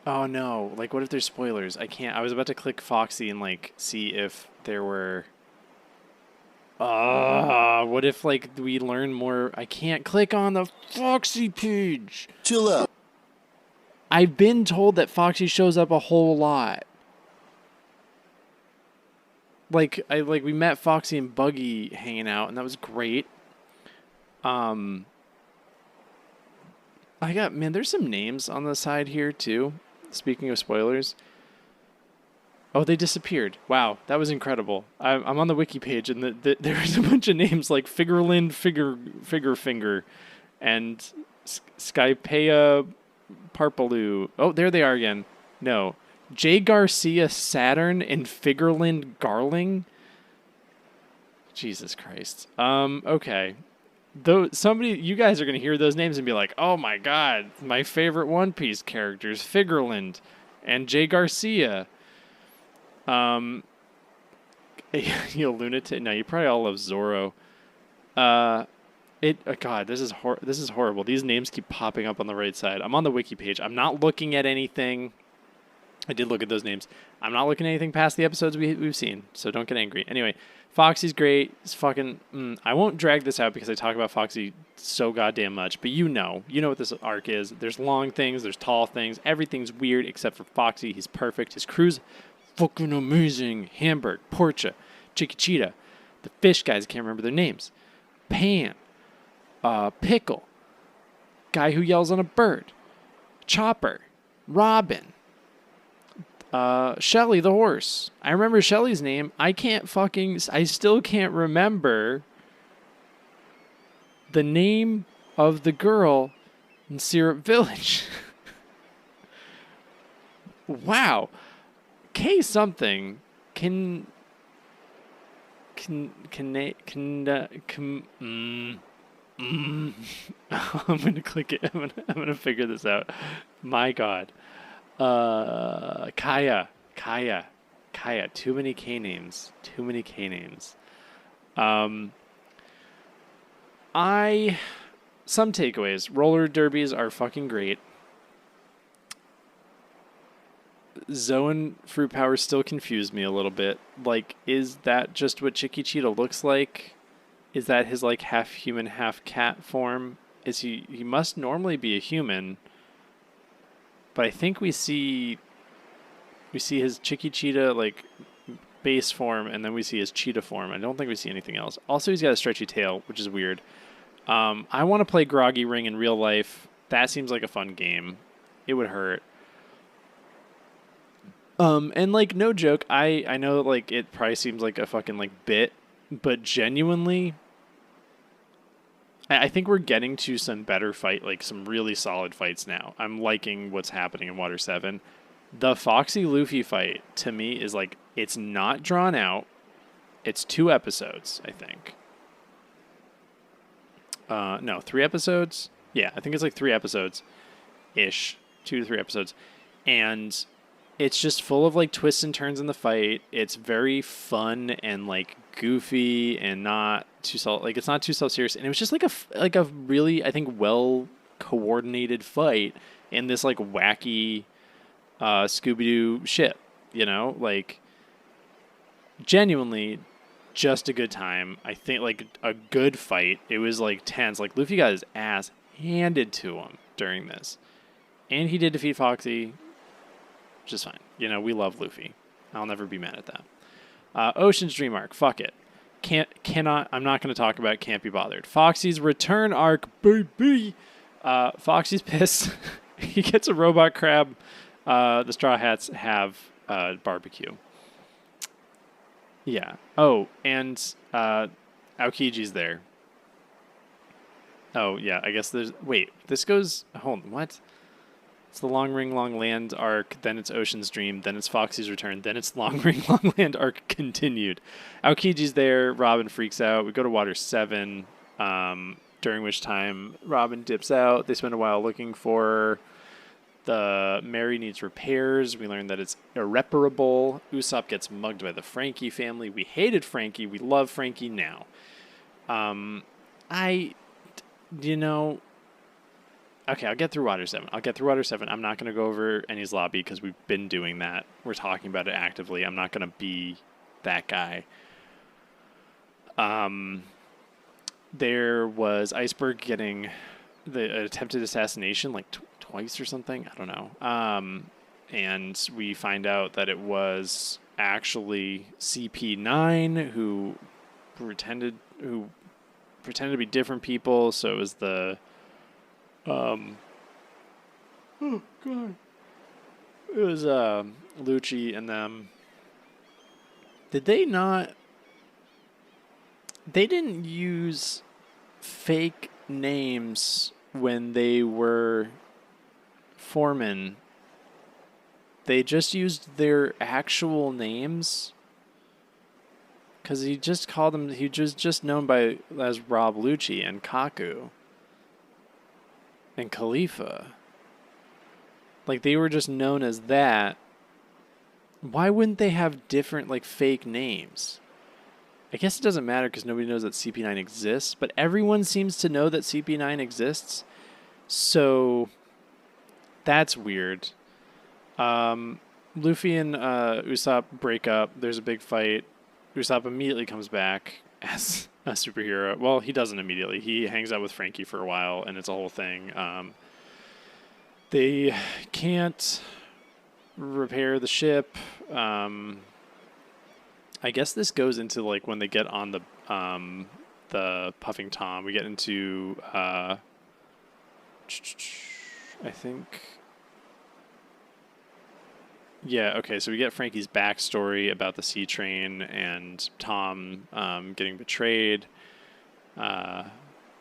Oh no, like, what if there's spoilers? I can't. I was about to click Foxy and, like, see if there were... what if, like, we learn more... I can't click on the Foxy page! Chill out. I've been told that Foxy shows up a whole lot. we met Foxy and Buggy hanging out, and that was great. There's some names on the side here too. Speaking of spoilers. Oh, they disappeared. Wow, that was incredible. I'm on the wiki page, and there's a bunch of names like Figurland, Finger, and Skypea Parpaloo. Oh, there they are again. No. J. Garcia Saturn and Figurland Garling. Jesus Christ. Okay. You guys are going to hear those names and be like, oh my God, my favorite One Piece characters, Figurland and Jay Garcia. You lunatic. No, you probably all love Zoro. God, this is horrible. These names keep popping up on the right side. I'm on the wiki page. I'm not looking at anything. I did look at those names. I'm not looking at anything past the episodes we've seen, so don't get angry. Anyway, Foxy's great. It's fucking... I won't drag this out because I talk about Foxy so goddamn much, but you know what this arc is. There's long things, there's tall things. Everything's weird except for Foxy. He's perfect. His crew's fucking amazing. Hamburg, Portia, Chiquita, the fish guys, I can't remember their names. Pan, Pickle, guy who yells on a bird, Chopper, Robin, Shelly the horse. I remember Shelly's name. I still can't remember the name of the girl in Syrup Village. Wow. K something I'm gonna click it. I'm gonna figure this out. My God. Kaya. Too many K names. Some takeaways. Roller derbies are fucking great. Zoan fruit powers still confuse me a little bit. Like, is that just what Chiquita looks like? Is that his like half human, half cat form? He must normally be a human. But I think we see his Chiquita like base form, and then we see his cheetah form. I don't think we see anything else. Also, he's got a stretchy tail, which is weird. I want to play Groggy Ring in real life. That seems like a fun game. It would hurt. And like, no joke, I know like it probably seems like a fucking like bit, but genuinely, I think we're getting to some better like some really solid fights now. I'm liking what's happening in Water 7. The Foxy Luffy fight to me is like, it's not drawn out. It's 2 episodes, I think. No, 3 episodes. Yeah, I think it's like 3 episodes ish, 2 to 3 episodes. And it's just full of like twists and turns in the fight. It's very fun and like goofy and not too it's not too self-serious. And it was just like a really, I think, well coordinated fight in this like wacky Scooby-Doo ship, like genuinely just a good time. I think like a good fight. It was like tense. Like Luffy got his ass handed to him during this, and he did defeat Foxy. Just fine. We love Luffy. I'll never be mad at that. Ocean's Dream arc. Fuck it. I'm not going to talk about Can't Be Bothered. Foxy's return arc, baby. Foxy's pissed. He gets a robot crab. The Straw Hats have barbecue. Yeah. Oh, and Aokiji's there. Oh, yeah. I guess this goes... Hold on. What? It's the Long Ring, Long Land arc, then it's Ocean's Dream, then it's Foxy's Return, then it's Long Ring, Long Land arc continued. Aokiji's there, Robin freaks out, we go to Water 7, during which time Robin dips out. They spend a while looking for her. The Mary needs repairs. We learn that it's irreparable. Usopp gets mugged by the Frankie family. We hated Frankie. We love Frankie now. Okay, I'll get through Water 7. I'm not going to go over Ennie's Lobby because we've been doing that. We're talking about it actively. I'm not going to be that guy. There was Iceberg getting the attempted assassination like twice or something. I don't know. and we find out that it was actually CP9 who pretended to be different people. So it was the oh god, it was Lucci and them. Did they not? They didn't use fake names when they were foremen. They just used their actual names. Because he just called him, he was just known as Rob Lucci and Kaku and Khalifa. Like, they were just known as that. Why wouldn't they have different, like, fake names? I guess it doesn't matter because nobody knows that CP9 exists, but everyone seems to know that CP9 exists. So that's weird. Luffy and Usopp break up. There's a big fight. Usopp immediately comes back as a superhero. Well, he doesn't immediately. He hangs out with Frankie for a while, and it's a whole thing. They can't repair the ship. I guess this goes into like when they get on the Puffing Tom. We get into I think. Yeah, okay, so we get Frankie's backstory about the sea train and Tom getting betrayed by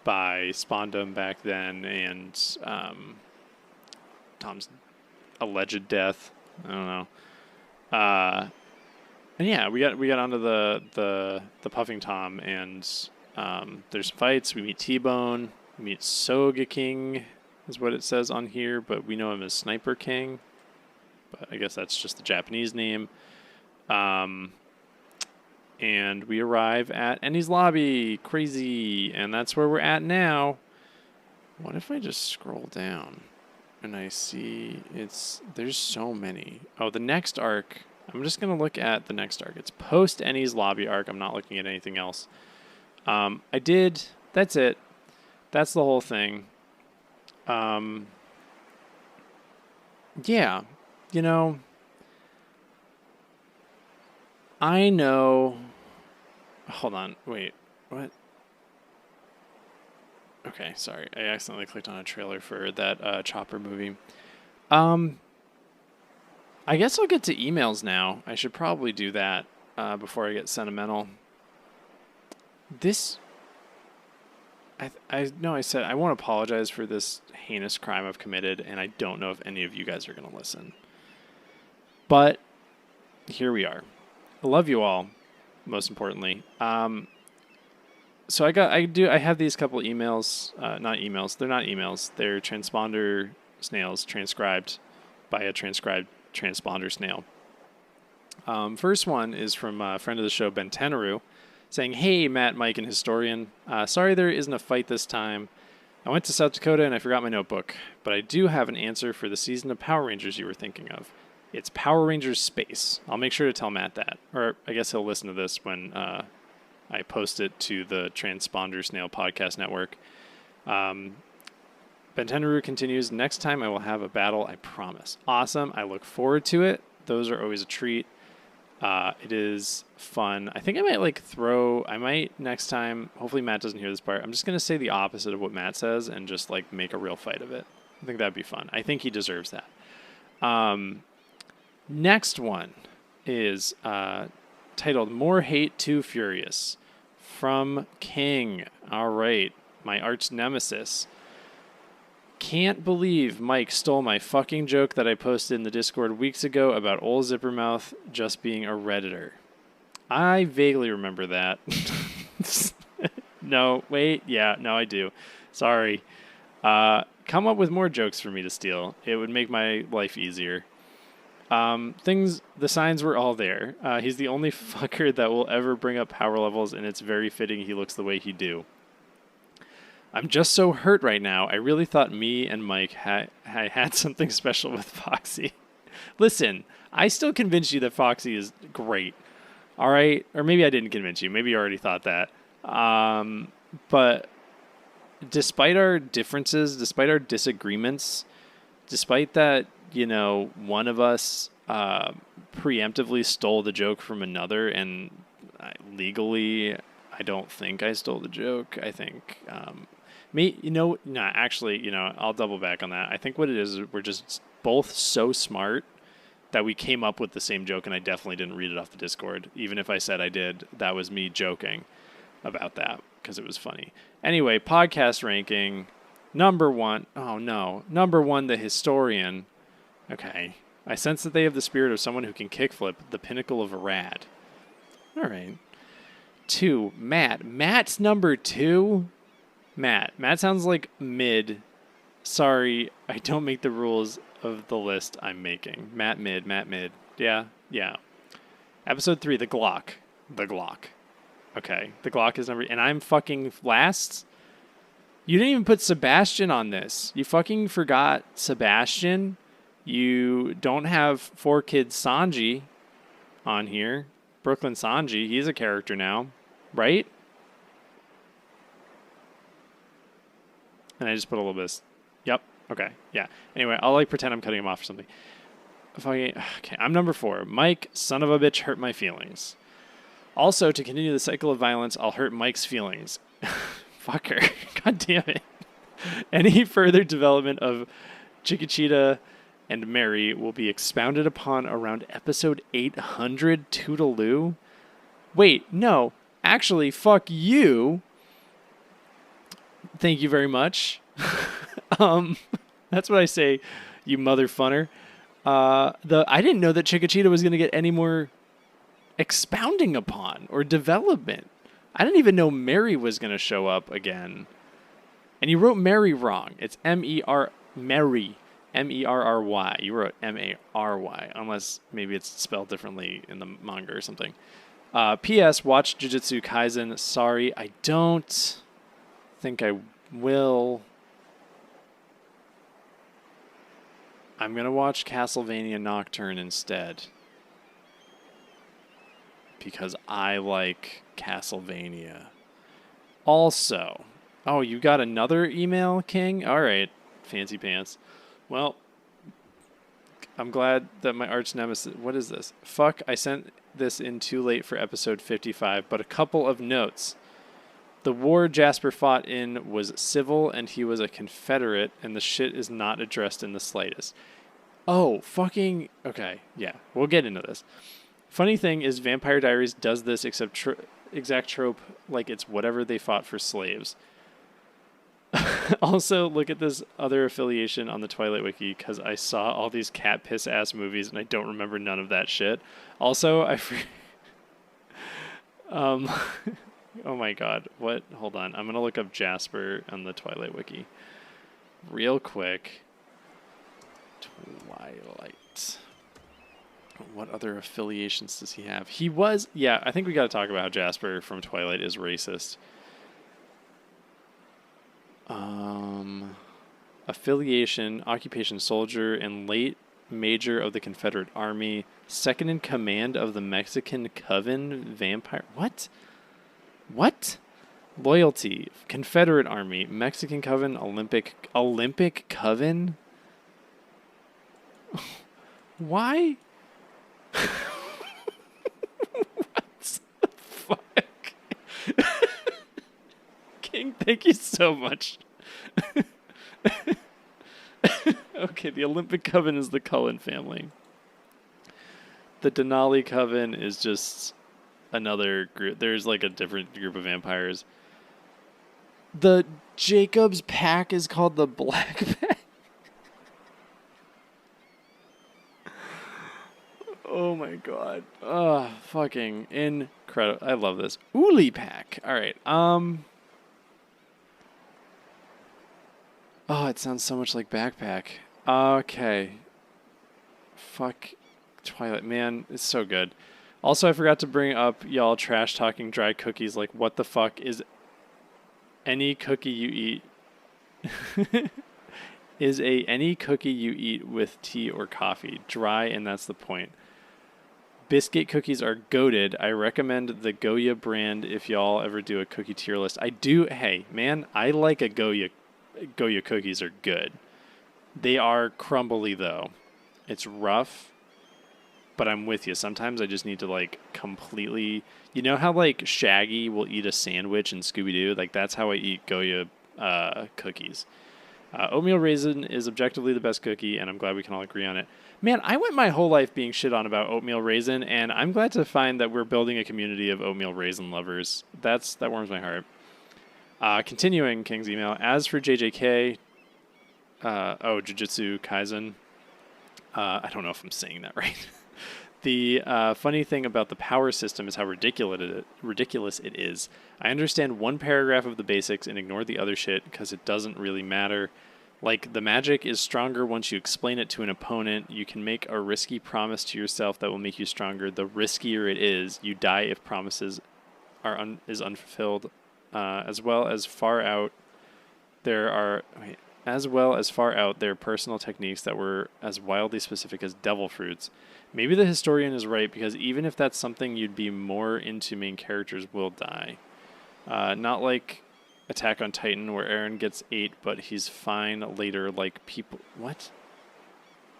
Spondum back then, and Tom's alleged death. I don't know. And yeah, we got onto the Puffing Tom, and there's fights. We meet T-Bone. We meet Soga King, is what it says on here, but we know him as Sniper King. But I guess that's just the Japanese name. And we arrive at Ennie's lobby. Crazy. And that's where we're at now. What if I just scroll down and I see there's so many. Oh, the next arc. I'm just going to look at the next arc. It's post Ennie's lobby arc. I'm not looking at anything else. That's it. That's the whole thing. Yeah. You know, I know. Hold on. Wait. What? Okay, sorry. I accidentally clicked on a trailer for that Chopper movie. I guess I'll get to emails now. I should probably do that before I get sentimental. I know I said I won't apologize for this heinous crime I've committed, and I don't know if any of you guys are going to listen. But here we are. I love you all, most importantly. So I have these couple emails, not emails. They're not emails. They're transponder snails transcribed by a transcribed transponder snail. First one is from a friend of the show, Ben Teneru, saying, "Hey, Matt, Mike, and Historian. Sorry there isn't a fight this time. I went to South Dakota and I forgot my notebook, but I do have an answer for the season of Power Rangers you were thinking of. It's Power Rangers Space." I'll make sure to tell Matt that. Or I guess he'll listen to this when I post it to the Transponder Snail Podcast Network. Ben Teneru continues, "Next time I will have a battle, I promise." Awesome. I look forward to it. Those are always a treat. It is fun. I think I might next time, hopefully Matt doesn't hear this part, I'm just going to say the opposite of what Matt says and just like make a real fight of it. I think that'd be fun. I think he deserves that. Next one is titled "More Hate, Too Furious" from King. All right, my arch nemesis. "Can't believe Mike stole my fucking joke that I posted in the Discord weeks ago about old Zippermouth just being a Redditor." I vaguely remember that. No, wait. Yeah, no, I do. Sorry. Come up with more jokes for me to steal. It would make my life easier. The signs were all there. He's the only fucker that will ever bring up power levels, and it's very fitting he looks the way he do. I'm just so hurt right now. I really thought me and Mike had something special with Foxy. Listen, I still convinced you that Foxy is great. All right? Or maybe I didn't convince you. Maybe you already thought that. But despite our differences, despite our disagreements, despite that one of us preemptively stole the joke from another, and legally, I don't think I stole the joke. I think I'll double back on that. I think what it is we're just both so smart that we came up with the same joke, and I definitely didn't read it off the Discord. Even if I said I did, that was me joking about that because it was funny. Anyway, podcast ranking, number one. Oh, no. Number one, The Historian. Okay. I sense that they have the spirit of someone who can kickflip, the pinnacle of a rad. All right. 2, Matt. Matt's number 2? Matt sounds like mid. Sorry, I don't make the rules of the list I'm making. Matt mid. Yeah. Episode 3, The Glock. Okay, The Glock is number... And I'm fucking last? You didn't even put Sebastian on this. You fucking forgot Sebastian. You don't have 4 Kids Sanji on here. Brooklyn Sanji, he's a character now, right? And I just put a little bit of... Yep. Okay. Yeah. Anyway, I'll pretend I'm cutting him off or something. Okay. I'm number 4. Mike, son of a bitch, hurt my feelings. Also, to continue the cycle of violence, I'll hurt Mike's feelings. Fucker. God damn it. Any further development of Chiquitita and Mary will be expounded upon around episode 800, Toodaloo. Wait, no. Actually, fuck you. Thank you very much. That's what I say, you motherfunner. I didn't know that Chiquitita was going to get any more expounding upon or development. I didn't even know Mary was going to show up again. And you wrote Mary wrong. It's Mary. M-E-R-R-Y. You wrote M-A-R-Y, unless maybe it's spelled differently in the manga or something. P.S. Watch Jujutsu Kaisen. Sorry, I don't think I will. I'm going to watch Castlevania Nocturne instead. Because I like Castlevania. Also, oh, you got another email, King? All right, fancy pants. Well, I'm glad that my arch nemesis... What is this? Fuck, I sent this in too late for episode 55, but a couple of notes. The war Jasper fought in was civil, and he was a Confederate, and the shit is not addressed in the slightest. Oh, fucking... Okay, yeah, we'll get into this. Funny thing is Vampire Diaries does this exact trope like it's whatever they fought for slaves. Also, look at this other affiliation on the Twilight Wiki, because I saw all these cat piss ass movies and I don't remember none of that shit. Also, oh my god, what? Hold on, I'm gonna look up Jasper on the Twilight Wiki real quick. Twilight. What other affiliations does he have? He was, yeah, I think we got to talk about how Jasper from Twilight is racist. Affiliation, occupation soldier, and late major of the Confederate Army, second in command of the Mexican Coven vampire. What? Loyalty, Confederate Army, Mexican Coven, Olympic Coven? Why? What the fuck? King, thank you so much. Okay, the Olympic Coven is the Cullen family. The Denali Coven is just another group. There's like a different group of vampires. The Jacob's Pack is called the Black Pack. Oh my god. Oh, fucking incredible. I love this. Uli Pack. All right. Oh, it sounds so much like Backpack. Okay. Fuck Twilight. Man, it's so good. Also, I forgot to bring up y'all trash talking dry cookies. Like, what the fuck is any cookie you eat? Is any cookie you eat with tea or coffee dry, and that's the point. Biscuit cookies are goated. I recommend the Goya brand if y'all ever do a cookie tier list. I do. Hey, man, I like a Goya. Goya cookies are good. They are crumbly, though. It's rough, but I'm with you. Sometimes I just need to like completely, you know how like Shaggy will eat a sandwich in Scooby-Doo? Like that's how I eat Goya cookies. Oatmeal raisin is objectively the best cookie, and I'm glad we can all agree on it. Man, I went my whole life being shit on about oatmeal raisin, and I'm glad to find that we're building a community of oatmeal raisin lovers. That warms my heart. Continuing King's email. As for JJK, Jujutsu Kaisen. I don't know if I'm saying that right. The funny thing about the power system is how ridiculous it is. I understand one paragraph of the basics and ignore the other shit because it doesn't really matter. Like, the magic is stronger once you explain it to an opponent. You can make a risky promise to yourself that will make you stronger. The riskier it is, you die if promises is unfulfilled. As well as far out, there are personal techniques that were as wildly specific as devil fruits. Maybe the historian is right, because even if that's something you'd be more into, main characters will die. Not like Attack on Titan, where Eren gets 8, but he's fine later, like people... What?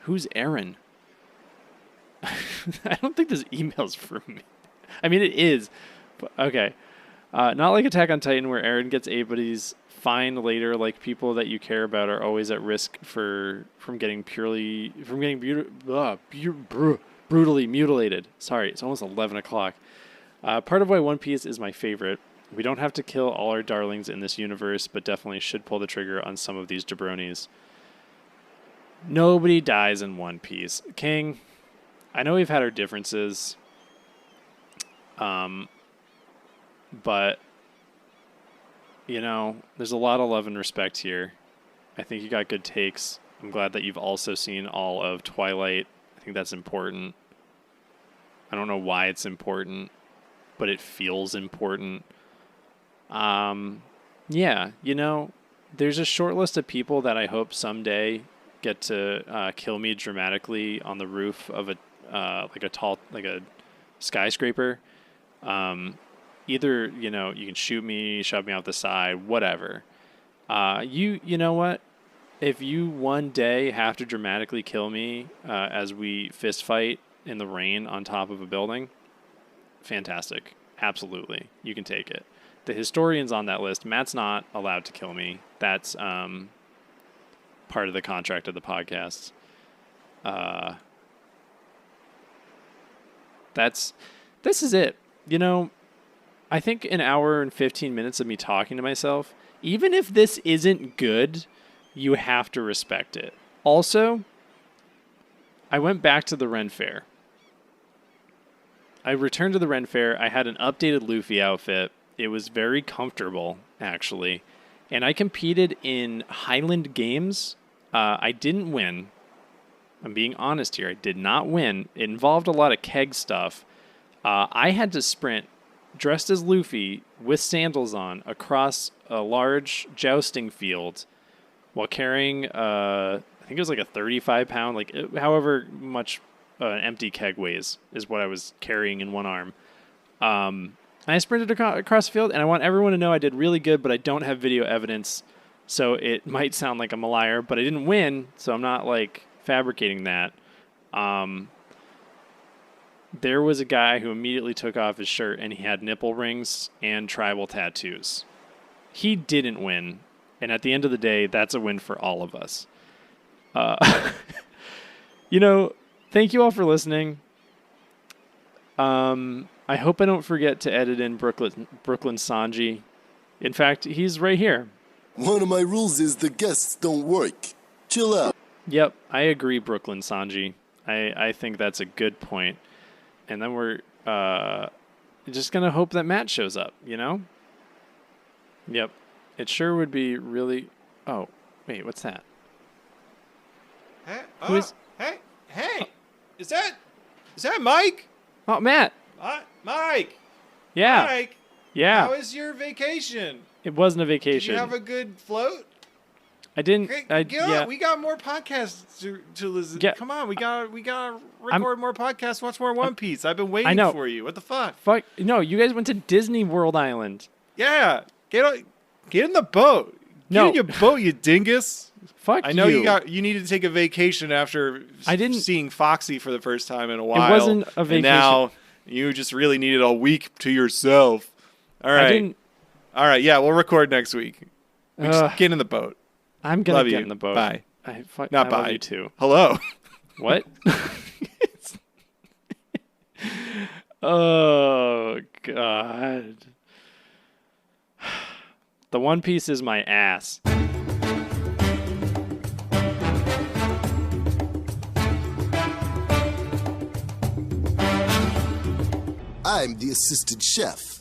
Who's Eren? I don't think this email's for me. I mean, it is. But, okay. Not like Attack on Titan, where Eren gets 8, but he's fine later, like people that you care about are always at risk from getting brutally mutilated. Sorry, it's almost 11 o'clock. Part of why One Piece is my favorite. We don't have to kill all our darlings in this universe, but definitely should pull the trigger on some of these jabronis. Nobody dies in One Piece. King, I know we've had our differences, but, you know, there's a lot of love and respect here. I think you got good takes. I'm glad that you've also seen all of Twilight. I think that's important. I don't know why it's important, but it feels important. Yeah, you know, there's a short list of people that I hope someday get to kill me dramatically on the roof of a skyscraper. Either, you know, you can shoot me, shove me off the side, whatever. You know what? If you one day have to dramatically kill me as we fist fight in the rain on top of a building, fantastic. Absolutely. You can take it. The historian's on that list. Matt's not allowed to kill me. That's part of the contract of the podcast. This is it. You know, I think an hour and 15 minutes of me talking to myself, even if this isn't good, you have to respect it. Also, I went back to the Ren Fair. I returned to the Ren Fair. I had an updated Luffy outfit. It was very comfortable, actually. And I competed in Highland Games. I didn't win. I'm being honest here. I did not win. It involved a lot of keg stuff. I had to sprint dressed as Luffy with sandals on across a large jousting field while carrying, I think it was like a 35-pound, like however much an empty keg weighs is what I was carrying in one arm. I sprinted across the field, and I want everyone to know I did really good, but I don't have video evidence, so it might sound like I'm a liar, but I didn't win, so I'm not, like, fabricating that. There was a guy who immediately took off his shirt, and he had nipple rings and tribal tattoos. He didn't win, and at the end of the day, that's a win for all of us. You know, thank you all for listening. I hope I don't forget to edit in Brooklyn Sanji. In fact, he's right here. One of my rules is the guests don't work. Chill out. Yep, I agree, Brooklyn Sanji. I think that's a good point. And then we're just going to hope that Matt shows up, you know? Yep. It sure would be really... Oh, wait, what's that? Hey, hey! Oh. Is that Mike? Oh, Matt! Mike! Yeah. Mike! Yeah. How was your vacation? It wasn't a vacation. Did you have a good float? I didn't... Yeah. We got more podcasts to listen. Yeah. Come on, we got to record more podcasts, watch more One Piece. I've been waiting for you. What the fuck? Fuck. No, you guys went to Disney World Island. Yeah. Get in the boat. Get in your boat, you dingus. Fuck I know you. you needed to take a vacation after seeing Foxy for the first time in a while. It wasn't a vacation. And now you just really needed a week to yourself. All right. All right. Yeah, we'll record next week. Just get in the boat. I'm going to get in the boat. Bye. I bye. love you too. Hello. What? Oh, God. The One Piece is my ass. I'm the assistant chef.